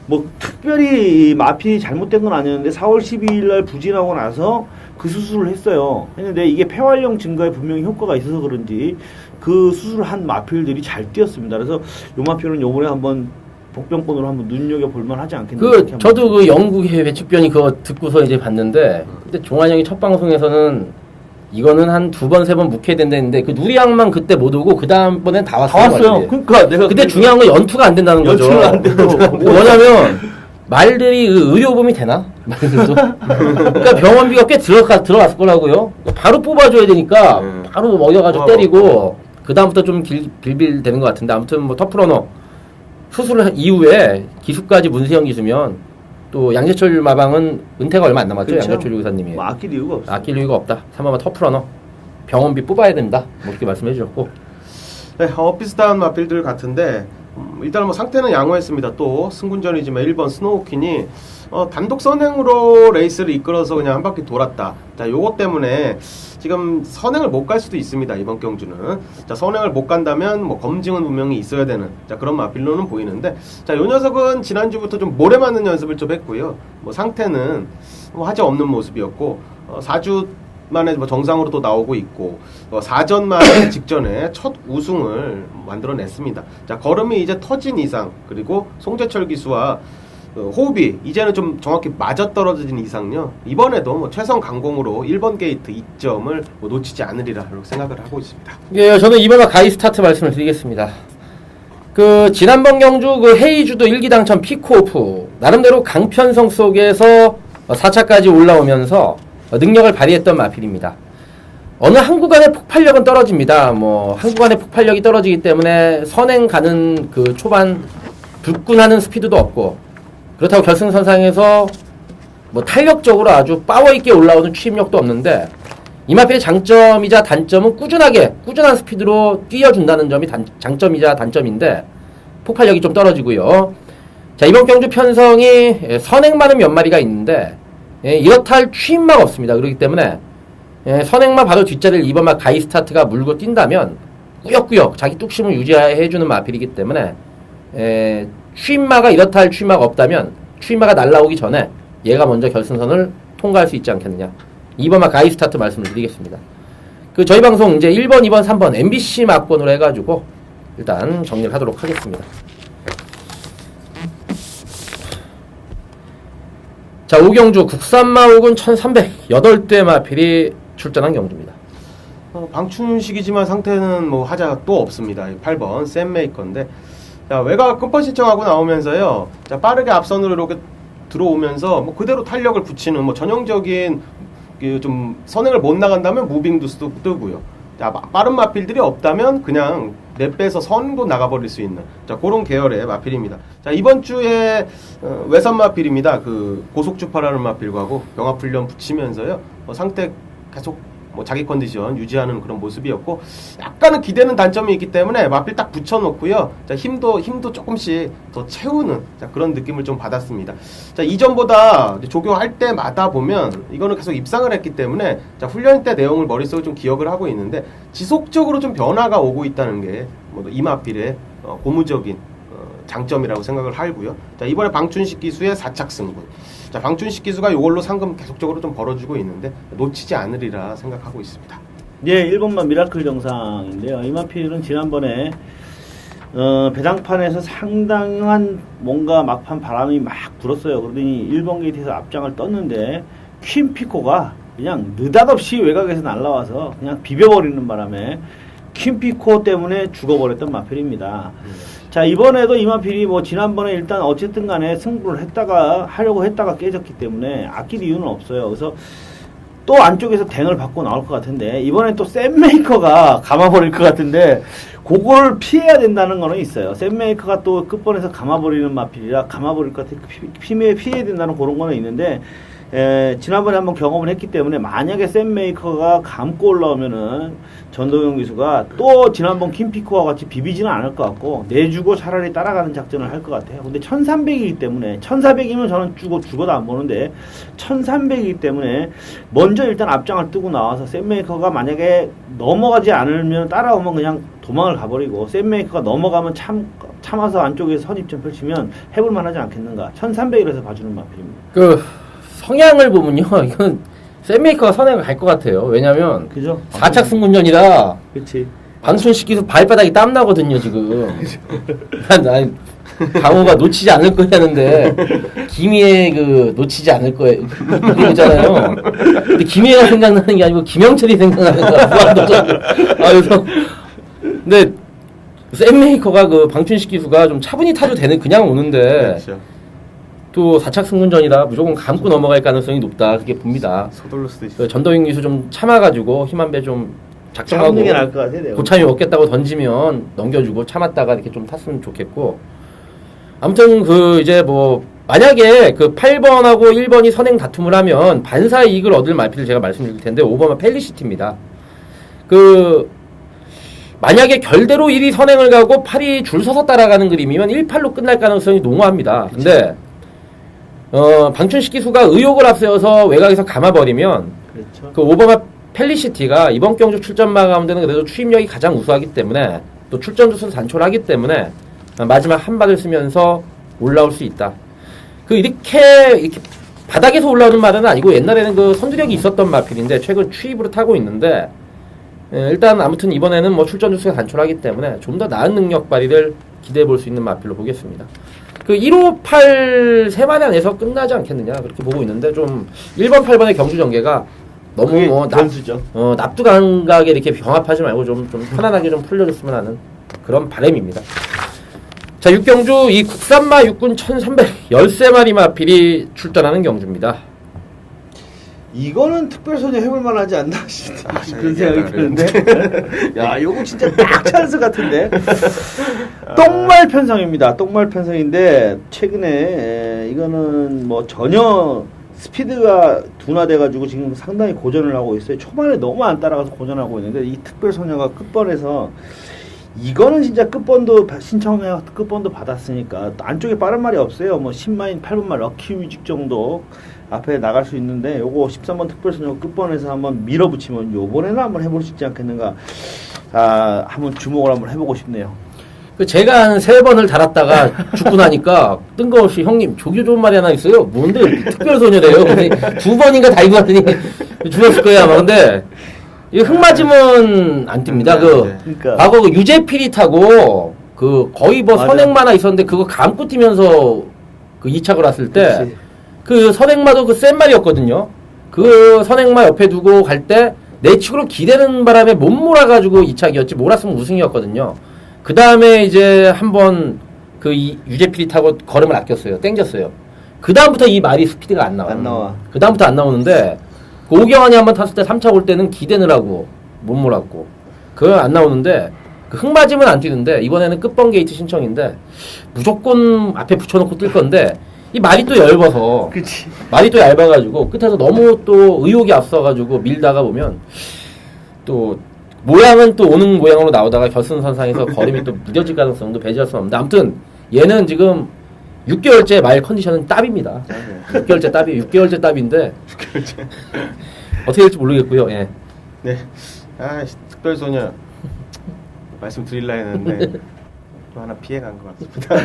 뭐 특별히 마필이 잘못된 건 아니었는데 4월 12일 날 부진하고 나서 그 수술을 했어요. 했는데 이게 폐활량 증가에 분명히 효과가 있어서 그런지 그 수술을 한 마필들이 잘 뛰었습니다. 그래서 요 마필은 요번에 한번 복병권으로 한번 눈여겨볼만 하지 않겠나. 저도 그 영국의 배측변이 그거 듣고서 이제 봤는데 그때 종환 형이 첫 방송에서는 이거는 한 2번, 3번 묵혀야 된다는데 그 누리양만 그때 못 오고 그 다음번엔 다 왔어요. 그러니까 내가 근데 중요한 건 연투가 안 된다는 거죠. 연투가 안 돼도 뭐냐면 말들이 의료보험이 되나? 말들도. 그러니까 병원비가 꽤 들어갔을 거라고요. 바로 뽑아줘야 되니까 바로 먹여가지고 때리고 그 다음부터 좀 빌빌되는 것 같은데 아무튼 뭐 터프러너 수술 이후에 기수까지 문세영 기수면 또 양재철 마방은 은퇴가 얼마 안 남았죠. 그렇죠. 양재철 유기사님이. 뭐 아낄 이유가 없어. 아낄 이유가 없다. 3번마 터프러너 병원비 뽑아야 된다. 뭐 이렇게 말씀해 주셨고. 네, 비슷한 마필들 같은데 일단은 뭐 상태는 양호했습니다. 또 승군전이지만 1번 스노우퀸이 단독 선행으로 레이스를 이끌어서 그냥 한 바퀴 돌았다. 자, 요거 때문에 지금 선행을 못 갈 수도 있습니다. 이번 경주는. 자, 선행을 못 간다면 뭐 검증은 분명히 있어야 되는 그런 마필로는 보이는데 자, 요 녀석은 지난주부터 좀 모래 맞는 연습을 좀 했고요. 뭐 상태는 뭐 하지 없는 모습이었고 4주 만에 뭐 정상으로 또 나오고 있고 4전 만에 직전에 첫 우승을 만들어냈습니다. 자, 걸음이 이제 터진 이상 그리고 송재철 기수와 호흡이 이제는 좀 정확히 맞아떨어진 이상요 이번에도 뭐 최선 강공으로 1번 게이트 2점을 뭐 놓치지 않으리라 이렇게 생각을 하고 있습니다. 예, 저는 이번에 가이 스타트 말씀을 드리겠습니다. 그 지난번 경주 그 헤이주도 1기 당첨 피크오프 나름대로 강편성 속에서 4차까지 올라오면서 능력을 발휘했던 마필입니다. 어느 한 구간의 폭발력은 떨어집니다. 뭐 한 구간의 폭발력이 떨어지기 때문에 선행 가는 그 초반 불끈하는 스피드도 없고 그렇다고 결승선상에서 뭐 탄력적으로 아주 파워있게 올라오는 추임력도 없는데 이 마필의 장점이자 단점은 꾸준한 스피드로 뛰어준다는 점이 장점이자 단점인데 폭발력이 좀 떨어지고요. 자, 이번 경주 편성이 선행마는 몇 마리가 있는데 이렇다 할 추임마가 없습니다. 그렇기 때문에 선행마 바로 뒷자리를 이번마 가이 스타트가 물고 뛴다면 꾸역꾸역 자기 뚝심을 유지해주는 마필이기 때문에 추임마가 이렇다 할 추임마가 없다면 추임마가 날라오기 전에 얘가 먼저 결승선을 통과할 수 있지 않겠느냐. 2번마 가이스타트 말씀을 드리겠습니다. 그 저희 방송 이제 1번, 2번, 3번 MBC 막번으로 해가지고 일단 정리를 하도록 하겠습니다. 자, 오경주 국산마옥은 1300 8대 마필이 출전한 경주입니다. 방춘식이지만 상태는 뭐 하자 또 없습니다. 8번 샘메이커인데 자, 외곽 끝번 신청하고 나오면서요. 자, 빠르게 앞선으로 이렇게 들어오면서 뭐 그대로 탄력을 붙이는 뭐 전형적인 그 좀 선행을 못 나간다면 무빙도 뜨고요. 자, 빠른 마필들이 없다면 그냥 내빼서 선도 나가버릴 수 있는 자, 그런 계열의 마필입니다. 자, 이번 주에 외선 마필입니다. 그 고속주파라는 마필과고 병합훈련 붙이면서요. 상태 계속 뭐 자기 컨디션 유지하는 그런 모습이었고 약간은 기대는 단점이 있기 때문에 마필 딱 붙여놓고요. 자, 힘도 조금씩 더 채우는 자, 그런 느낌을 좀 받았습니다. 자, 이전보다 조교할 때마다 보면 이거는 계속 입상을 했기 때문에 자, 훈련 때 내용을 머릿속에 좀 기억을 하고 있는데 지속적으로 좀 변화가 오고 있다는 게 뭐 이 마필의 고무적인 장점이라고 생각을 하고요. 자, 이번에 방춘식 기수의 4착 승분. 자, 방춘식 기수가 이걸로 상금 계속적으로 좀 벌어주고 있는데 놓치지 않으리라 생각하고 있습니다. 예, 1번만 미라클 정상인데요. 이 마필은 지난번에 배당판에서 상당한 뭔가 막판 바람이 막 불었어요. 그러더니 1번 게이트에서 앞장을 떴는데 퀸피코가 그냥 느닷없이 외곽에서 날라와서 그냥 비벼버리는 바람에 퀸피코 때문에 죽어버렸던 마필입니다. 자, 이번에도 이 마필이 뭐 지난번에 일단 어쨌든 간에 승부를 하려고 했다가 깨졌기 때문에 아낄 이유는 없어요. 그래서 또 안쪽에서 댕을 받고 나올 것 같은데 이번엔 또 샘메이커가 감아버릴 것 같은데 그걸 피해야 된다는 거는 있어요. 샘메이커가 또 끝번에서 감아버리는 마필이라 감아버릴 것 같아 피해야 된다는 그런 거는 있는데 지난번에 한번 경험을 했기 때문에 만약에 샘메이커가 감고 올라오면은 전도영 기수가 또 지난번 킴피코와 같이 비비지는 않을 것 같고 내주고 차라리 따라가는 작전을 할 것 같아요. 근데 1300이기 때문에 1400이면 저는 죽어도 안 보는데 1300이기 때문에 먼저 일단 앞장을 뜨고 나와서 샘메이커가 만약에 넘어가지 않으면 따라오면 그냥 도망을 가버리고 샘메이커가 넘어가면 참아서 안쪽에서 선입점 펼치면 해볼만 하지 않겠는가. 1300이라서 봐주는 마필입니다. 그 성향을 보면요, 이건 샘메이커가 선행을 갈 것 같아요. 왜냐면 그죠? 4착 승군전이라 그렇지. 방순시키서 발바닥이 땀나거든요 지금. 난 강호가 놓치지 않을 거냐는데 김희애 그 놓치지 않을 거예요 그러잖아요. 근데 김희애가 생각나는 게 아니고 김영철이 생각나는 거야. 그래서 근데 샘메이커가 그 방춘식 기수가 좀 차분히 타도 되는 그냥 오는데 그렇죠. 또 4착 승군전이라 무조건 감고 넘어갈 가능성이 높다 그렇게 봅니다. 서둘러 수도 있어요. 전도영 기수 좀 참아가지고 힘 한 배 좀 작정하고 잡는 게 나을 것 같아요. 고참이 없겠다고 던지면 넘겨주고 참았다가 이렇게 좀 탔으면 좋겠고 아무튼 그 이제 뭐 만약에 그 8번하고 1번이 선행 다툼을 하면 반사 이익을 얻을 마필을 제가 말씀드릴 텐데 5번은 펠리시티입니다. 그 만약에 결대로 1위 선행을 가고 8위 줄 서서 따라가는 그림이면 1-8로 끝날 가능성이 농후합니다. 근데 방춘식 기수가 의욕을 앞세워서 외곽에서 감아버리면 그렇죠. 그 오버마 펠리시티가 이번 경주 출전마 가운데는 그래도 추임력이 가장 우수하기 때문에 또 출전 주수도 단촐하기 때문에 마지막 한 발을 쓰면서 올라올 수 있다. 그 이렇게 바닥에서 올라오는 말은 아니고 옛날에는 그 선두력이 있었던 마필인데 최근 추입으로 타고 있는데 일단 아무튼 이번에는 뭐 출전 주수가 단촐하기 때문에 좀 더 나은 능력 발휘를 기대해 볼 수 있는 마필로 보겠습니다. 그 158 세 마리 안에서 끝나지 않겠느냐 그렇게 보고 있는데 좀 1번 8번의 경주 전개가 너무 뭐 납두 감각에 이렇게 병합하지 말고 좀 편안하게 좀 풀려줬으면 하는 그런 바람입니다. 자, 6경주 이 국산마 육군 1300 13마리 마필이 출전하는 경주입니다. 이거는 특별소녀 해볼만 하지 않나 그런 생각이 드는데 야 요거 진짜 딱 찬스 같은데 똥말 편성입니다. 똥말 편성인데 최근에 이거는 뭐 전혀 스피드가 둔화돼가지고 지금 상당히 고전을 하고 있어요. 초반에 너무 안 따라가서 고전하고 있는데 이 특별소녀가 끝번에서 이거는 진짜 끝번도 신청해 끝번도 받았으니까 안쪽에 빠른 말이 없어요. 뭐 10마인 8분말 럭키뮤직 정도 앞에 나갈 수 있는데 요거 13번 특별소녀 끝번에서 한번 밀어붙이면 요번에는 한번 해볼 수 있지 않겠는가. 한번 주목을 한번 해보고 싶네요. 그 제가 한 3번을 달았다가 죽고 나니까 뜬금없이 형님 조교 좋은 말이 하나 있어요. 뭔데 특별소녀래요. 근데 2번인가 달고 왔더니 죽었을 거야 아마. 근데 이 흙 맞으면 안 뜹니다. 그러니까. 과거 그 유재필이 타고 그 거의 뭐 맞아. 선행마나 있었는데 그거 감고 뛰면서 그 2착을 왔을 때 그치. 그 선행마도 그 센 말이었거든요. 그 선행마 옆에 두고 갈 때 내측으로 기대는 바람에 못 몰아가지고 2착이었지 몰았으면 우승이었거든요. 그 다음에 이제 한번 그 유재필이 타고 걸음을 아꼈어요. 땡겼어요. 그 다음부터 이 말이 스피드가 안 나와. 안 나와. 그 다음부터 안 나오는데 그 오경환이 한번 탔을 때 3차 올 때는 기대느라고 못 몰았고 그거 안 나오는데 그 흙 맞으면 안 뛰는데 이번에는 끝번 게이트 신청인데 무조건 앞에 붙여놓고 뛸 건데 이 말이 또 얇아서 그치. 말이 또 얇아가지고 끝에서 너무 또 의욕이 앞서가지고 밀다가 보면 또 모양은 또 오는 모양으로 나오다가 결승선상에서 걸음이 또 무뎌질 가능성도 배제할 수 없는데 아무튼 얘는 지금 6개월째 말 컨디션은 따입니다. 6개월째 따비 6개월째 따비인데 어떻게 될지 모르겠고요. 예. 네. 아, 특별소녀 말씀드릴라 했는데 또 하나 피해간 것 같습니다.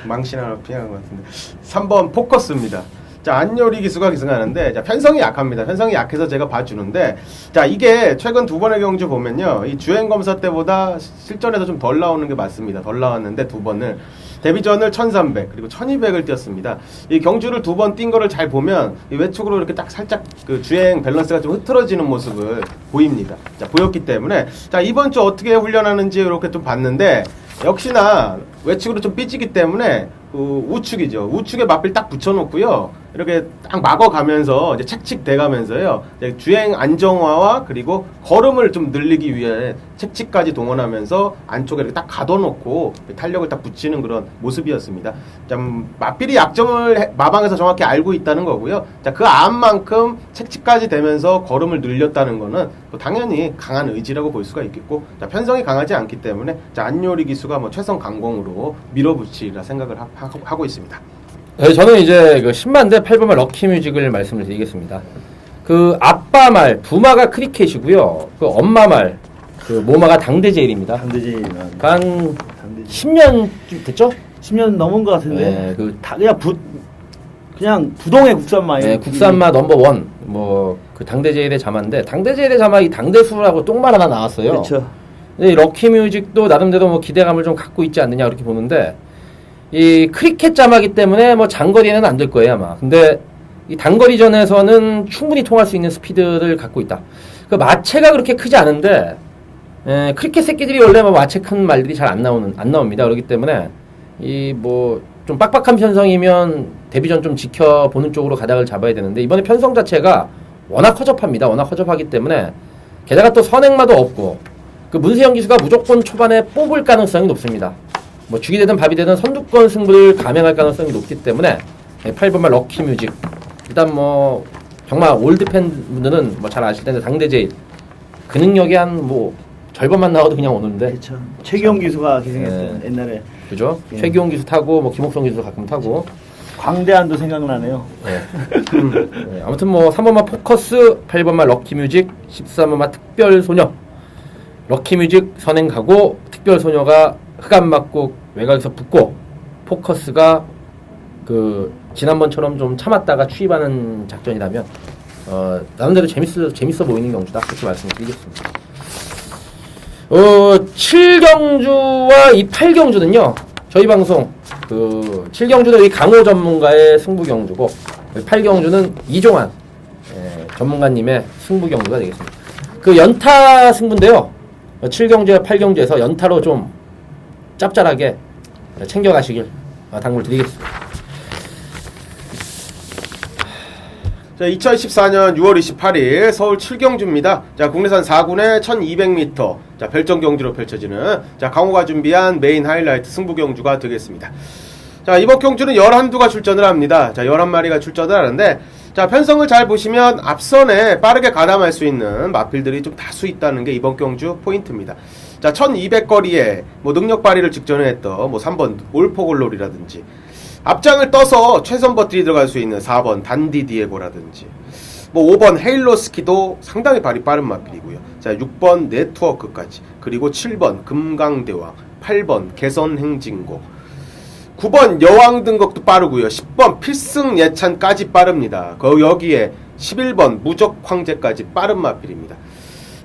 망신 하나 피해간 것 같은데 3번 포커스입니다. 자, 안요리 기수가 기승하는데, 자, 편성이 약합니다. 편성이 약해서 제가 봐주는데, 자, 이게 최근 2번의 경주 보면요, 이 주행검사 때보다 실전에서 좀 덜 나오는 게 맞습니다. 덜 나왔는데 2번을. 데뷔전을 1300, 그리고 1200을 뛰었습니다. 이 경주를 2번 뛴 거를 잘 보면, 이 외축으로 이렇게 딱 살짝 그 주행 밸런스가 좀 흐트러지는 모습을 보입니다. 자, 보였기 때문에, 자, 이번 주 어떻게 훈련하는지 이렇게 좀 봤는데, 역시나 외축으로 좀 삐지기 때문에, 우측이죠. 우측에 마필 딱 붙여놓고요. 이렇게 딱 막아가면서 이제 책칙돼 가면서요. 이제 주행 안정화와 그리고 걸음을 좀 늘리기 위해 책칙까지 동원하면서 안쪽에 이렇게 딱 가둬놓고 탄력을 딱 붙이는 그런 모습이었습니다. 좀 마필이 약점을 마방에서 정확히 알고 있다는 거고요. 자, 그 암만큼 책칙까지 되면서 걸음을 늘렸다는 거는 당연히 강한 의지라고 볼 수가 있겠고, 자, 편성이 강하지 않기 때문에 자, 안요리 기수가 뭐 최선 강공으로 밀어붙이라 생각을 하고 있습니다. 네, 저는 이제 그 10만 대 8번말 럭키뮤직을 말씀을 드리겠습니다. 그 아빠 말 부마가 크리켓이고요. 그 엄마 말 그 모마가 당대제일입니다. 당대제일. 한 10년쯤 됐죠? 10년 넘은 것 같은데. 네, 그 다 그냥 부동의 국산마예요. 네, 국산마 넘버원 뭐 그 당대제일의 자마인데 당대제일의 자마 이 당대수라고 똥말 하나 나왔어요. 그렇죠. 근데 이 럭키뮤직도 나름대로 뭐 기대감을 좀 갖고 있지 않느냐 그렇게 보는데 이 크리켓 자마기 때문에 뭐 장거리에는 안 될 거예요 아마. 근데 이 단거리전에서는 충분히 통할 수 있는 스피드를 갖고 있다. 그 마체가 그렇게 크지 않은데 크리켓 새끼들이 원래 뭐 마체 큰 말들이 잘 안 나옵니다. 그렇기 때문에 이 뭐 좀 빡빡한 편성이면 데뷔전 좀 지켜보는 쪽으로 가닥을 잡아야 되는데 이번에 편성 자체가 워낙 허접합니다. 워낙 허접하기 때문에 게다가 또 선행마도 없고 그 문세영 기수가 무조건 초반에 뽑을 가능성이 높습니다. 뭐 죽이 되든 밥이 되든 선두권 승부를 감행할 가능성이 높기 때문에 8번말 럭키뮤직 일단 뭐 정말 올드 팬분들은 뭐 잘 아실 텐데 당대제일 그 능력이 한 뭐 절반만 나와도 그냥 오는데 그렇죠. 최기용 기수가 기승했어요. 옛날에. 그죠? 예. 최기용 기수 타고 뭐 김옥성 기수 가끔 타고 광대한도 생각나네요. 네, 아무튼 뭐 3번말 포커스 8번말 럭키뮤직 13번말 특별소녀 럭키뮤직 선행 가고 특별소녀가 흑안 맞고 외곽에서 붙고 포커스가 그 지난번처럼 좀 참았다가 추입하는 작전이라면 나름대로 재밌어 보이는 경주다 그렇게 말씀드리겠습니다. 7경주와 이 8경주는요 저희 방송 그 7경주는 이 강호 전문가의 승부 경주고 8경주는 이종환 전문가님의 승부 경주가 되겠습니다. 그 연타 승부인데요 7경주와 8경주에서 연타로 좀 짭짤하게 챙겨가시길 당부를 드리겠습니다. 자, 2014년 6월 28일 서울 7경주입니다. 자, 국내산 4군의 1200m. 자, 별정 경주로 펼쳐지는 자, 강호가 준비한 메인 하이라이트 승부 경주가 되겠습니다. 자, 이번 경주는 11두가 출전을 합니다. 자, 11마리가 출전을 하는데 자, 편성을 잘 보시면 앞선에 빠르게 가담할 수 있는 마필들이 좀 다수 있다는 게 이번 경주 포인트입니다. 자, 1200거리에 뭐 능력 발휘를 직전에 했던 뭐 3번 올포골롤이라든지 앞장을 떠서 최선 버틀이 들어갈 수 있는 4번 단디 디에고라든지 뭐 5번 헤일로스키도 상당히 발이 빠른 마필이고요. 자, 6번 네트워크까지 그리고 7번 금강대왕 8번 개선행진곡, 9번 여왕 등극도 빠르고요. 10번 필승 예찬까지 빠릅니다. 여기에 11번 무적 황제까지 빠른 마필입니다.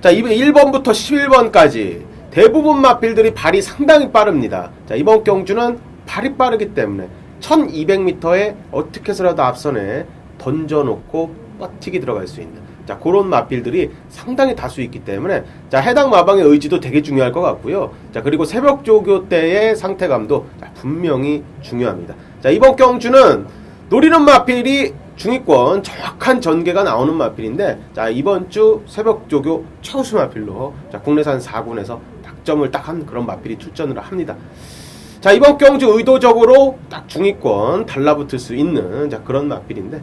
자, 1번부터 11번까지 대부분 마필들이 발이 상당히 빠릅니다. 자, 이번 경주는 발이 빠르기 때문에 1200m에 어떻게 해서라도 앞선에 던져놓고 버티기 들어갈 수 있는, 자, 그런 마필들이 상당히 다수 있기 때문에, 자, 해당 마방의 의지도 되게 중요할 것 같고요. 자, 그리고 새벽 조교 때의 상태감도 분명히 중요합니다. 자, 이번 경주는 노리는 마필이 중위권 정확한 전개가 나오는 마필인데, 자, 이번 주 새벽 조교 최우수 마필로, 자, 국내산 4군에서 득점을 딱 한 그런 마필이 출전을 합니다. 자, 이번 경주 의도적으로 딱 중위권 달라붙을 수 있는, 자, 그런 마필인데,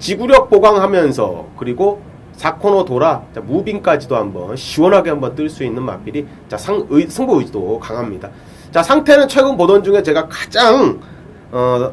지구력 보강하면서 그리고 4코너 돌아, 자, 무빙까지도 한번 시원하게 한번 뜰 수 있는 마필이, 자, 승부 의지도 강합니다. 자, 상태는 최근 보던 중에 제가 가장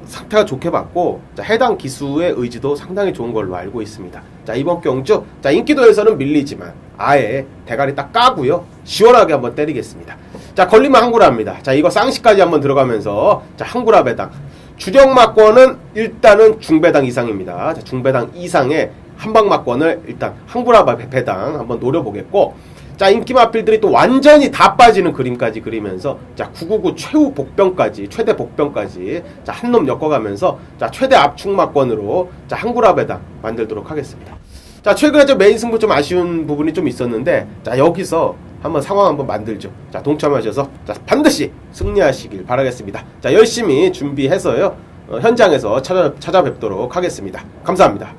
상태가 좋게 봤고, 자, 해당 기수의 의지도 상당히 좋은 걸로 알고 있습니다. 자, 이번 경주, 자, 인기도에서는 밀리지만 아예 대가리 딱 까고요, 시원하게 한번 때리겠습니다. 자, 걸리면 한구라입니다. 자, 이거 쌍시까지 한번 들어가면서, 자, 한구라 배당, 주력 막권은 일단은 중배당 이상입니다. 자, 중배당 이상의 한방 막권을 일단 한구라 배당 한번 노려보겠고, 자, 인기 마필들이 또 완전히 다 빠지는 그림까지 그리면서, 자, 999 최후 복병까지, 최대 복병까지, 자, 한 놈 엮어가면서, 자, 최대 압축 막권으로, 자, 한구라 배당 만들도록 하겠습니다. 자, 최근에 좀 메인 승부 좀 아쉬운 부분이 좀 있었는데, 자, 여기서 한번 상황 한번 만들죠. 자, 동참하셔서, 자, 반드시 승리하시길 바라겠습니다. 자, 열심히 준비해서요, 현장에서 찾아뵙도록 하겠습니다. 감사합니다.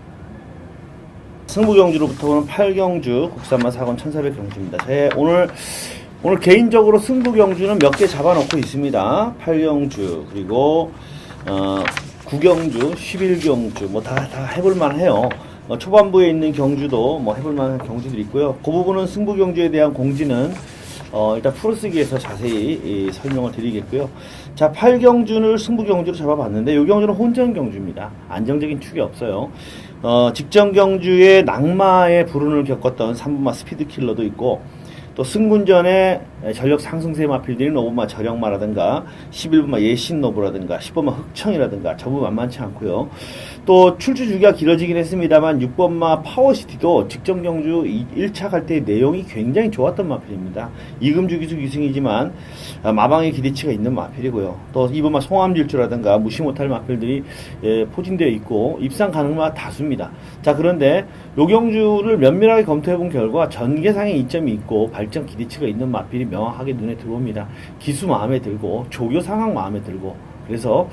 승부 경주로부터는 8경주 국산마 4권 1400경주입니다. 오늘 개인적으로 승부 경주는 몇 개 잡아놓고 있습니다. 8경주, 그리고 9경주, 11경주, 뭐 다 해볼만 해요. 초반부에 있는 경주도 뭐 해볼만한 경주들이 있고요. 그 부분은 승부 경주에 대한 공지는 일단 풀어쓰기에서 자세히 설명을 드리겠고요. 자, 8경주를 승부 경주로 잡아봤는데, 이 경주는 혼전 경주입니다. 안정적인 축이 없어요. 직전 경주에 낙마의 불운을 겪었던 3분마 스피드킬러도 있고, 또 승군전에 전력 상승세 마필들인 5분마 저력마라든가 11분마 예신노브라든가 10번마 흑청이라든가 저부 만만치 않고요. 또 출주 주기가 길어지긴 했습니다만 6번마 파워시티도 직전 경주 1차 갈 때 내용이 굉장히 좋았던 마필입니다. 이금주 기수 기승이지만 마방의 기대치가 있는 마필이고요. 또 2번마 송암질주라든가 무시 못할 마필들이 포진되어 있고 입상 가능마 다수입니다. 자, 그런데 요 경주를 면밀하게 검토해본 결과 전개상의 이점이 있고 발전 기대치가 있는 마필이 명확하게 눈에 들어옵니다. 기수 마음에 들고 조교 상황 마음에 들고, 그래서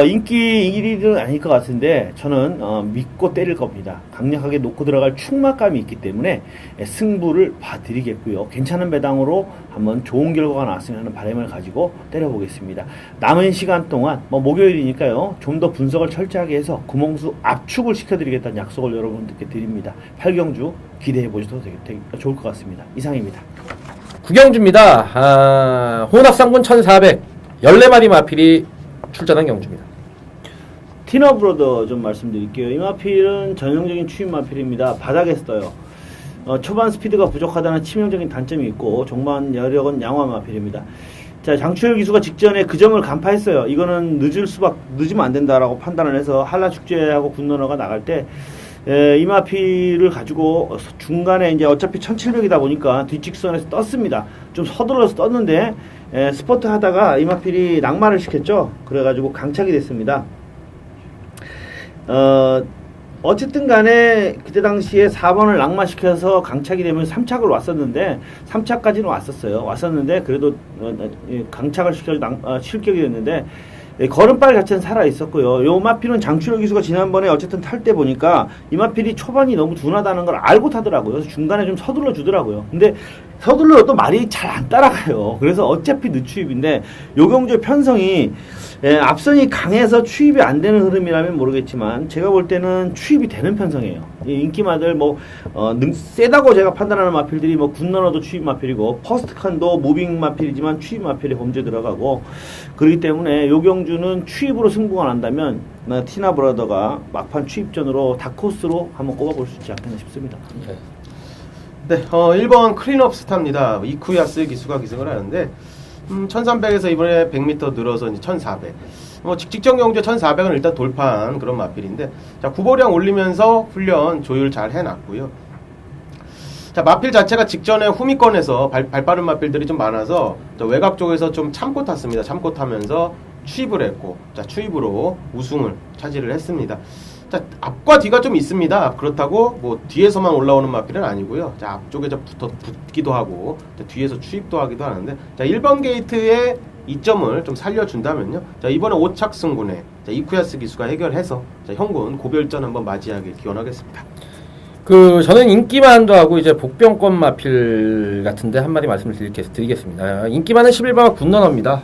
인기 1위는 아닐 것 같은데 저는 믿고 때릴 겁니다. 강력하게 놓고 들어갈 충막감이 있기 때문에 승부를 봐드리겠고요. 괜찮은 배당으로 한번 좋은 결과가 나왔으면 하는 바람을 가지고 때려보겠습니다. 남은 시간 동안 목요일이니까요, 좀 더 분석을 철저하게 해서 구멍수 압축을 시켜드리겠다는 약속을 여러분들께 드립니다. 8경주 기대해 보셔도 되게 좋을 것 같습니다. 이상입니다. 9경주입니다. 혼합상군 1400 14마리 마필이 출전한 경주입니다. 티너브로더 좀 말씀드릴게요. 이 마필은 전형적인 추임 마필입니다. 바닥에서 떠요. 초반 스피드가 부족하다는 치명적인 단점이 있고 종반 여력은 양화 마필입니다. 자, 장추열 기수가 직전에 그 점을 간파했어요. 이거는 늦으면 안 된다라고 판단을 해서 한라축제하고 군너너가 나갈 때 이 마필을 가지고 중간에 이제 어차피 1700이다 보니까 뒷직선에서 떴습니다. 좀 서둘러서 떴는데 스포트 하다가 이 마필이 낙마를 시켰죠. 그래가지고 강착이 됐습니다. 어쨌든 간에 그때 당시에 4번을 낙마시켜서 강착이 되면 3착을 왔었는데 3착까지는 왔었는데 그래도 강착을 시켜서 실격이 됐는데 걸음발 자체는 살아있었고요. 요 마필은 장추열 기수가 지난번에 어쨌든 탈 때 보니까 이 마필이 초반이 너무 둔하다는 걸 알고 타더라고요. 그래서 중간에 좀 서둘러 주더라고요. 근데 서둘러도 말이 잘 안 따라가요. 그래서 어차피 늦추입인데 요 경주의 편성이 앞선이 강해서 추입이 안 되는 흐름이라면 모르겠지만 제가 볼 때는 추입이 되는 편성이에요. 인기마들 세다고 제가 판단하는 마필들이 군너너도 추입 마필이고 퍼스트칸도 무빙 마필이지만 추입 마필에 범죄 들어가고, 그렇기 때문에 요 경주는 추입으로 승부가 난다면 티나 브라더가 막판 추입전으로 다코스로 한번 꼽아볼 수 있지 않겠나 싶습니다. 네, 1번 클린업 스타입니다. 이쿠야스 기수가 기승을 하는데, 1300에서 이번에 100m 늘어서 이제 1400. 직전 경주에 1400은 일단 돌파한 그런 마필인데, 자, 구보량 올리면서 훈련 조율 잘 해놨고요. 자, 마필 자체가 직전에 후미권에서 발 빠른 마필들이 좀 많아서 외곽 쪽에서 좀 참고 탔습니다. 참고 타면서 추입을 했고, 자, 추입으로 우승을 차지를 했습니다. 자, 앞과 뒤가 좀 있습니다. 그렇다고 뭐 뒤에서만 올라오는 마필은 아니고요. 자, 앞쪽에 붙기도 하고, 자, 뒤에서 추입도 하기도 하는데, 자, 1번 게이트의 이점을 좀 살려준다면요. 자, 이번에 5착 승군에 이쿠야스 기수가 해결해서, 자, 형군 고별전 한번 맞이하길 기원하겠습니다. 저는 인기만도 하고 이제 복병권 마필 같은데 한 마디 말씀을 드리겠습니다. 인기만은 11번 군너너입니다.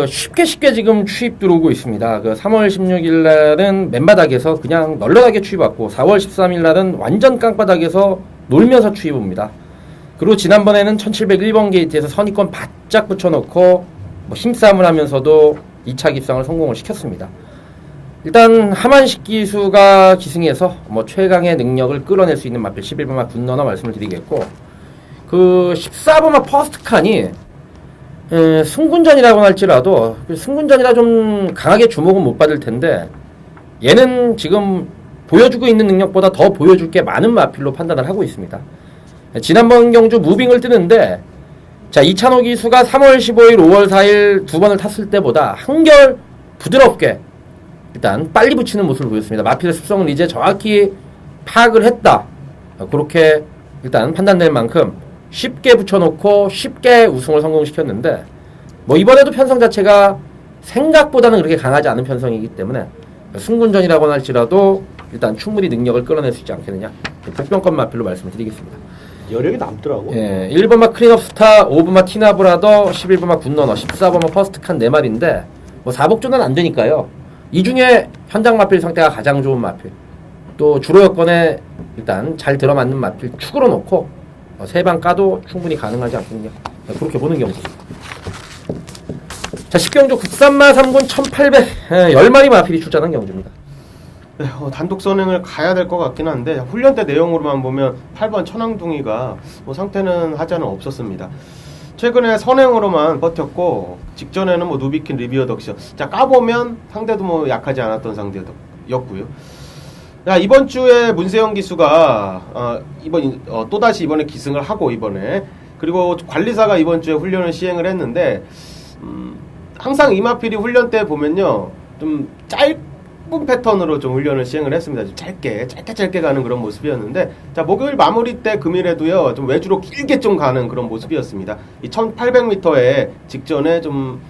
쉽게 지금 추입 들어오고 있습니다. 3월 16일 날은 맨바닥에서 그냥 널널하게 추입 왔고, 4월 13일 날은 완전 깡바닥에서 놀면서 추입 옵니다. 그리고 지난번에는 1701번 게이트에서 선입권 바짝 붙여놓고 힘싸움을 하면서도 2차 기상을 성공을 시켰습니다. 일단 하만식 기수가 기승해서 최강의 능력을 끌어낼 수 있는 마필 11번마 군너너 말씀을 드리겠고, 14번마 퍼스트칸이 승군전이라고 할지라도 승군전이라 좀 강하게 주목은 못 받을 텐데, 얘는 지금 보여주고 있는 능력보다 더 보여줄 게 많은 마필로 판단을 하고 있습니다. 지난번 경주 무빙을 뜨는데, 자, 이찬호 기수가 3월 15일, 5월 4일 두 번을 탔을 때보다 한결 부드럽게 일단 빨리 붙이는 모습을 보였습니다. 마필의 습성을 이제 정확히 파악을 했다, 그렇게 일단 판단될 만큼 쉽게 붙여놓고 쉽게 우승을 성공시켰는데, 이번에도 편성 자체가 생각보다는 그렇게 강하지 않은 편성이기 때문에 승군전이라고 할지라도 일단 충분히 능력을 끌어낼 수 있지 않겠느냐, 복병권 마필로 말씀을 드리겠습니다. 여력이 남더라고. 예, 1번마 클린업 스타, 5번마 티나브라더, 11번마 굿너너, 14번마 퍼스트칸 4마리인데 4복조는 안 되니까요. 이 중에 현장 마필 상태가 가장 좋은 마필, 또 주로 여건에 일단 잘 들어맞는 마필 축으로 놓고 3방 까도 충분히 가능하지 않겠느냐, 그렇게 보는 경우입니다. 자, 10경주 국산마 3군 1800, 10마리 마필이 출전한 경주입니다. 네, 단독 선행을 가야 될 것 같긴 한데, 훈련 때 내용으로만 보면 8번 천왕둥이가 상태는 하자는 없었습니다. 최근에 선행으로만 버텼고, 직전에는 누비킨 리비어 덕션, 자, 까보면 상대도 약하지 않았던 상대였고요. 자, 이번 주에 문세영 기수가 또다시 이번에 기승을 하고, 이번에 그리고 관리사가 이번 주에 훈련을 시행을 했는데, 항상 이마필이 훈련 때 보면요, 좀 짧은 패턴으로 좀 훈련을 시행을 했습니다. 좀 짧게 가는 그런 모습이었는데, 자, 목요일 마무리 때 금일에도요, 좀 외주로 길게 좀 가는 그런 모습이었습니다. 이 1800m에 직전에 좀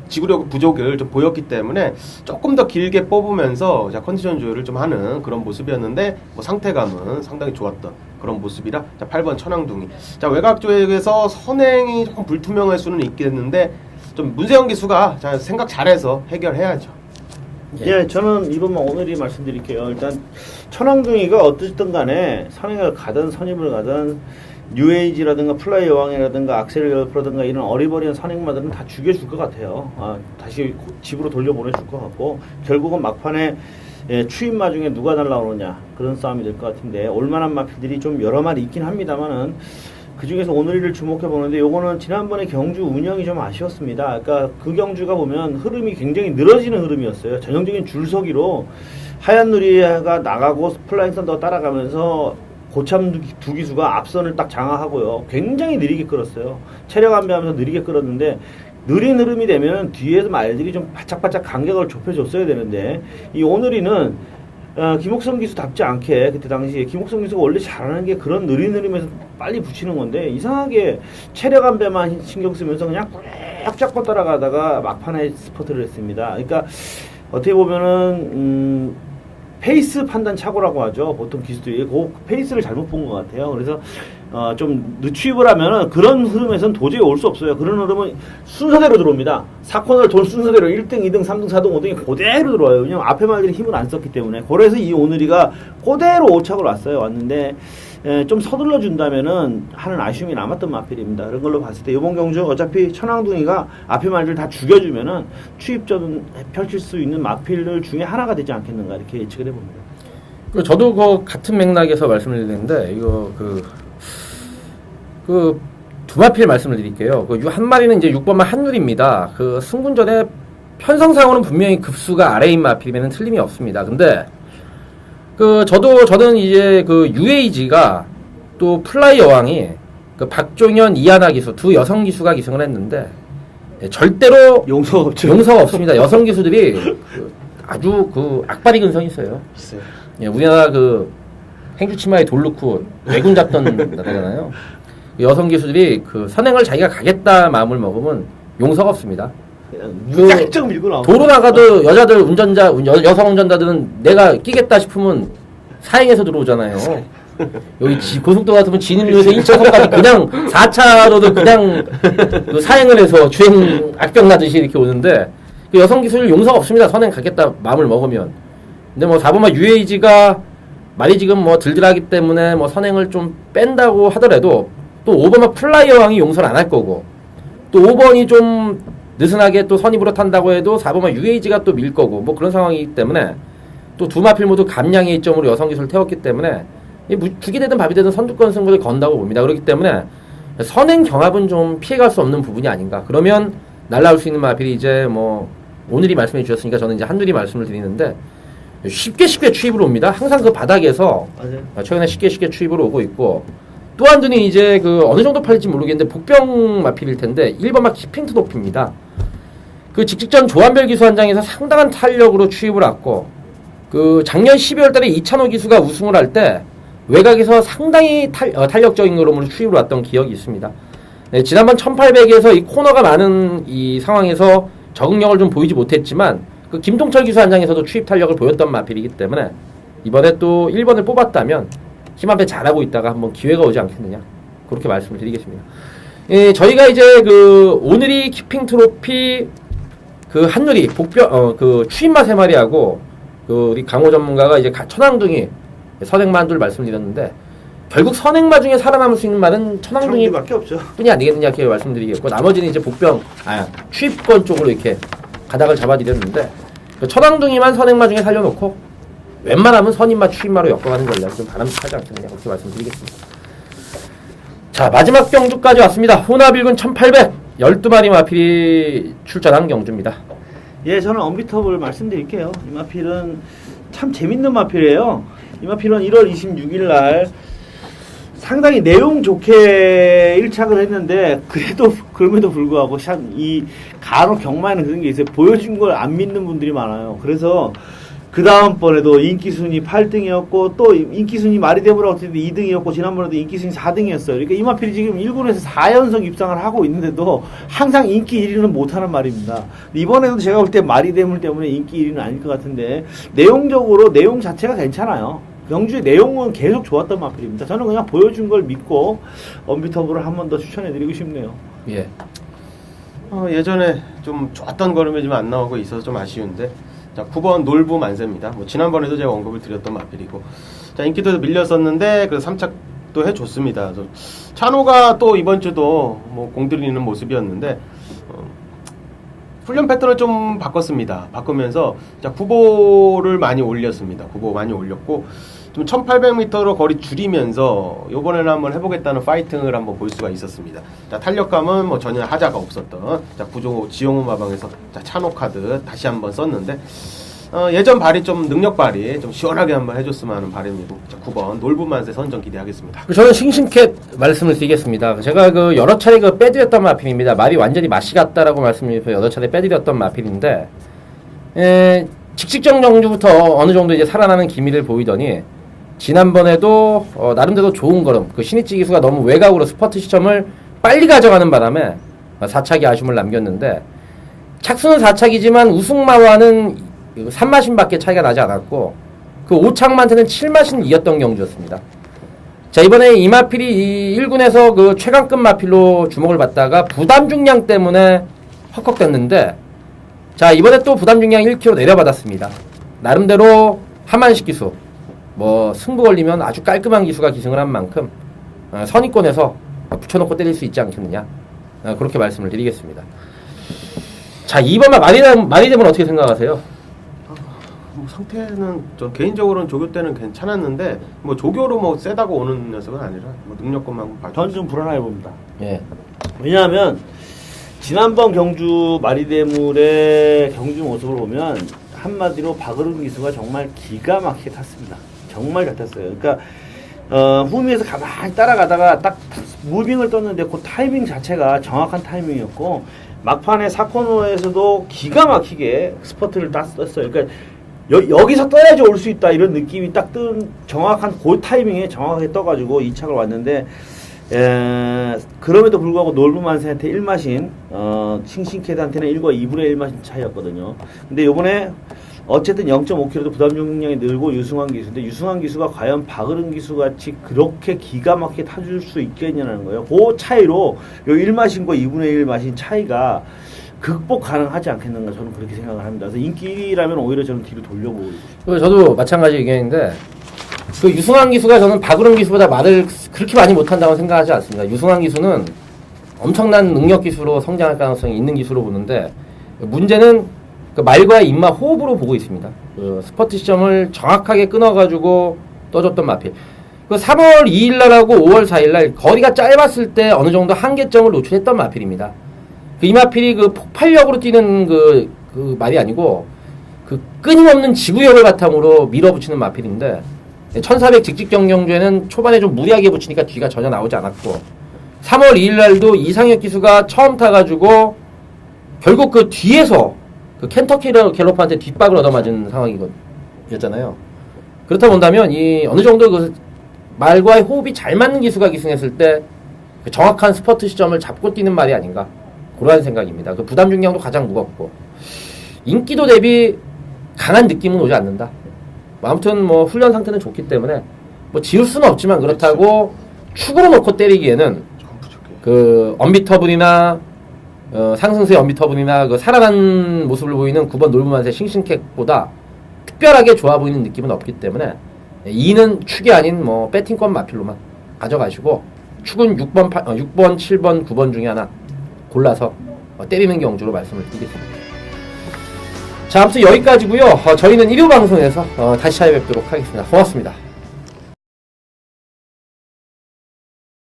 지구력 부족을 좀 보였기 때문에 조금 더 길게 뽑으면서, 자, 컨디션 조율을 좀 하는 그런 모습이었는데, 상태감은 상당히 좋았던 그런 모습이라, 자, 8번 천왕둥이. 자, 외곽 쪽에서 선행이 조금 불투명할 수는 있겠는데, 좀 문세영 기수가 자, 생각 잘해서 해결해야죠. 예, 저는 이번만 오늘이 말씀드릴게요. 일단 천왕둥이가 어쨌든 간에 선행을 가든 선임을 가든 뉴에이지라든가 플라이 여왕이라든가 악셀러프라든가 이런 어리버리한 선행마들은 다 죽여줄 것 같아요. 다시 집으로 돌려보내줄 것 같고, 결국은 막판에 추임마 중에 누가 날라오느냐, 그런 싸움이 될 것 같은데, 올만한 마필들이 좀 여러 마리 있긴 합니다만은, 그 중에서 오늘을 주목해 보는데, 요거는 지난번에 경주 운영이 좀 아쉬웠습니다. 그러니까 그 경주가 보면 흐름이 굉장히 늘어지는 흐름이었어요. 전형적인 줄서기로 하얀 누리가 나가고 플라잉 썬더가 따라가면서 고참 두 기수가 앞선을 딱 장악하고요, 굉장히 느리게 끌었어요. 체력 안배하면서 느리게 끌었는데, 느린 흐름이 되면 뒤에서 말들이 좀 바짝바짝 간격을 좁혀줬어야 되는데, 이 오늘이는 김옥성 기수답지 않게, 그때 당시에 김옥성 기수가 원래 잘하는 게 그런 느린 흐름에서 빨리 붙이는 건데, 이상하게 체력 안배만 신경 쓰면서 그냥 꾹 잡고 따라가다가 막판에 스퍼트를 했습니다. 그러니까 어떻게 보면은 페이스 판단 착오라고 하죠. 보통 기수들이 그 페이스를 잘못 본 것 같아요. 그래서 좀 늦추입을 하면은 그런 흐름에서는 도저히 올 수 없어요. 그런 흐름은 순서대로 들어옵니다. 4코너를 돌 순서대로 1등, 2등, 3등, 4등, 5등이 그대로 들어와요. 왜냐면 앞에 말들이 힘을 안 썼기 때문에. 그래서 이 오늘이가 그대로 5착으로 왔는데, 좀 서둘러 준다면은 하는 아쉬움이 남았던 마필입니다. 그런 걸로 봤을 때 이번 경주 어차피 천왕둥이가 앞에 말들 다 죽여주면은 추입전 펼칠 수 있는 마필들 중에 하나가 되지 않겠는가, 이렇게 예측을 해봅니다. 저도 같은 맥락에서 말씀을 드리는데, 이거 두 두 마필 말씀을 드릴게요. 그 한 마리는 이제 6번마 한누리입니다. 그 승군전에 편성상으로는 분명히 급수가 아래인 마필이면 틀림이 없습니다. 근데 저는 이제 그 UAG가 또 플라이 여왕이 그 박종현, 이하나 기수 두 여성 기수가 기승을 했는데 절대로 용서가 없죠. 용서가 없습니다. 여성 기수들이 아주 악바리 근성이 있어요. 예, 우리나라 행주 치마에 돌 넣고 왜군 잡던 나라잖아요. 여성 기수들이 선행을 자기가 가겠다 마음을 먹으면 용서가 없습니다. 쫙쫙 밀고 나오고. 도로 나가도 여자들 여성 운전자들은 내가 끼겠다 싶으면 사행해서 들어오잖아요. 여기 고속도로 같으면 진입로에서 1차선까지 그냥 4차로도 그냥 사행을 해서 주행 악병 나듯이 이렇게 오는데 여성 기술 용서가 없습니다. 선행 가겠다 마음을 먹으면. 근데 4번마 UAG가 말이 지금 들들하기 때문에 선행을 좀 뺀다고 하더라도 또 5번마 플라이 여왕이 용서를 안 할 거고 또 5번이 좀 느슨하게 또 선입으로 탄다고 해도 4번마 UAG가 또 밀 거고 그런 상황이기 때문에 또 두 마필 모두 감량의 이점으로 여성 기술을 태웠기 때문에 죽이 되든 밥이 되든 선두권 승부를 건다고 봅니다. 그렇기 때문에 선행 경합은 좀 피해갈 수 없는 부분이 아닌가. 그러면 날라올 수 있는 마필이 이제 오늘이 말씀해 주셨으니까 저는 이제 한누리 말씀을 드리는데 쉽게 취입으로 옵니다. 항상 바닥에서 맞아요. 최근에 쉽게 취입으로 오고 있고 또 한 분이 이제 어느 정도 팔릴지 모르겠는데 복병 마필일 텐데 1번마 키핑트 높입니다. 직직전 조한별 기수 한 장에서 상당한 탄력으로 취입을 왔고 작년 12월 달에 이찬호 기수가 우승을 할 때 외곽에서 상당히 탄력적인 그림으로 취입을 왔던 기억이 있습니다. 네, 지난번 1800에서 이 코너가 많은 이 상황에서 적응력을 좀 보이지 못했지만 김동철 기수 한 장에서도 취입 탄력을 보였던 마필이기 때문에 이번에 또 1번을 뽑았다면 힘 앞에 잘하고 있다가 한번 기회가 오지 않겠느냐 그렇게 말씀을 드리겠습니다. 예, 저희가 이제 오늘이 키핑 트로피 한누리 복병 추임마 3마리하고 우리 강호 전문가가 이제 천왕둥이 선행마둘 말씀드렸는데 결국 선행마 중에 살아남을 수 있는 말은 천왕둥이밖에 없죠. 뿐이 아니겠느냐 이렇게 말씀드리겠고 나머지는 이제 취입권 쪽으로 이렇게 가닥을 잡아드렸는데 천왕둥이만 선행마 중에 살려놓고 웬만하면 선임마 추임마로 엮어가는 전략이 좀 바람직하지 않겠느냐 그렇게 말씀드리겠습니다. 자, 마지막 경주까지 왔습니다. 호나빌군 1800 12마리 마필이 출전한 경주입니다. 예, 저는 언비터블 말씀드릴게요. 이 마필은 참 재밌는 마필이에요. 이 마필은 1월 26일 날 상당히 내용 좋게 1착을 했는데 그럼에도 불구하고 이 간혹 경마에는 그런 게 있어요. 보여준 걸 안 믿는 분들이 많아요. 그래서 그 다음번에도 인기순위 8등이었고 또 인기순위 말이 되보라고 했을 때 2등이었고 지난번에도 인기순위 4등이었어요. 그러니까 이 마필이 지금 1군에서 4연속 입상을 하고 있는데도 항상 인기 1위는 못하는 말입니다. 이번에도 제가 볼 때 말이 대물 때문에 인기 1위는 아닐 것 같은데 내용적으로 내용 자체가 괜찮아요. 경주의 내용은 계속 좋았던 마필입니다. 저는 그냥 보여준 걸 믿고 언비터블을 한 번 더 추천해드리고 싶네요. 예. 예전에 좀 좋았던 걸음이 좀 안 나오고 있어서 좀 아쉬운데 자, 9번 놀부 만세입니다. 지난번에도 제가 언급을 드렸던 마필이고 자, 인기도 밀렸었는데 그래서 3착도 해줬습니다. 찬호가 또 이번 주도 공들이는 모습이었는데 훈련 패턴을 좀 바꿨습니다. 바꾸면서 자, 9보를 많이 올렸습니다. 9보 많이 올렸고 좀 1800m로 거리 줄이면서 요번에는 한번 해보겠다는 파이팅을 한번 볼 수가 있었습니다. 자, 탄력감은 전혀 하자가 없었던 자, 지용훈 마방에서 자, 찬호 카드 다시 한번 썼는데 예전 발이 좀 능력 발이 좀 시원하게 한번 해줬으면 하는 바람이고 자, 9번 놀부만세 선정 기대하겠습니다. 저는 싱싱캣 말씀을 드리겠습니다. 제가 여러 차례 빼드렸던 마필입니다. 말이 완전히 맛이 갔다라고 말씀드려서 여러 차례 빼드렸던 마필인데 직직전 경주부터 어느 정도 이제 살아나는 기미를 보이더니 지난번에도 나름대로 좋은 걸음 신이찌 기수가 너무 외곽으로 스퍼트 시점을 빨리 가져가는 바람에 4착이 아쉬움을 남겼는데 착수는 4착이지만 우승마와는 3마신밖에 차이가 나지 않았고 5착만테는 7마신 이겼던 경주였습니다. 자, 이번에 이 마필이 이 1군에서 최강급 마필로 주목을 받다가 부담 중량 때문에 헉헉댔는데 자, 이번에 또 부담 중량 1kg 내려받았습니다. 나름대로 하만식 기수 승부 걸리면 아주 깔끔한 기수가 기승을 한 만큼 선입권에서 붙여놓고 때릴 수 있지 않겠느냐 그렇게 말씀을 드리겠습니다. 자, 2번만 말이 되면 어떻게 생각하세요? 상태는 저 개인적으로는 조교 때는 괜찮았는데 조교로 세다고 오는 녀석은 아니라 능력권만 저는 좀 불안해 봅니다. 예. 왜냐하면 지난번 경주 마리대물의 경주 모습을 보면 한마디로 박으름 기수가 정말 기가 막히게 탔습니다. 정말 잘 탔어요. 그러니까 후미에서 가만히 따라가다가 딱 무빙을 떴는데 그 타이밍 자체가 정확한 타이밍이었고 막판에 4코너에서도 기가 막히게 스퍼트를 땄어요. 그러니까 여기서 떠야지 올 수 있다 이런 느낌이 딱 뜬 정확한 그 타이밍에 정확하게 떠가지고 2착을 왔는데 그럼에도 불구하고 놀부만세한테 1마신 싱싱캐드한테는 1과 2분의 1마신 차이였거든요. 근데 요번에 어쨌든 0.5kg도 부담 중량이 늘고 유승환 기수인데 유승환 기수가 과연 박으름 기수 같이 그렇게 기가 막히게 타줄 수 있겠냐는 거예요. 그 차이로 요 1마신과 2분의 1 마신 차이가 극복 가능하지 않겠는가 저는 그렇게 생각을 합니다. 그래서 인기 1위라면 오히려 저는 뒤로 돌려보고 있습니다. 저도 마찬가지 의견인데 그 유승환 기수가 저는 박으름 기수보다 말을 그렇게 많이 못한다고 생각하지 않습니다. 유승환 기수는 엄청난 능력 기수로 성장할 가능성이 있는 기수로 보는데 문제는 그 말과의 입맛 호흡으로 보고 있습니다. 그 스퍼트 시점을 정확하게 끊어가지고 떠줬던 마필. 그 3월 2일날하고 5월 4일날 거리가 짧았을 때 어느 정도 한계점을 노출했던 마필입니다. 그 이 마필이 그 폭발력으로 뛰는 그 말이 아니고 그 끊임없는 지구력을 바탕으로 밀어붙이는 마필인데 1400 직직경 경주에는 초반에 좀 무리하게 붙이니까 뒤가 전혀 나오지 않았고 3월 2일날도 이상혁 기수가 처음 타가지고 결국 그 뒤에서 그 켄터키 갤로프한테 뒷박을 얻어맞은 상황이었잖아요. 그렇다 본다면 이 어느 정도 그 말과의 호흡이 잘 맞는 기수가 기승했을 때 그 정확한 스퍼트 시점을 잡고 뛰는 말이 아닌가 그러한 생각입니다. 그 부담 중량도 가장 무겁고 인기도 대비 강한 느낌은 오지 않는다. 아무튼 뭐 훈련 상태는 좋기 때문에 뭐 지울 수는 없지만 그렇다고 축으로 놓고 때리기에는 그 언비터블이나 상승세 언비터블이나 그 살아난 모습을 보이는 9번 놀부만세 싱싱캣보다 특별하게 좋아 보이는 느낌은 없기 때문에 2는 축이 아닌 뭐 배팅권 마필로만 가져가시고 축은 6번, 7번, 9번 중에 하나 골라서 때리는 경주로 말씀을 드리겠습니다. 자, 아무튼 여기까지고요. 저희는 1부 방송에서 다시 찾아뵙도록 하겠습니다. 고맙습니다.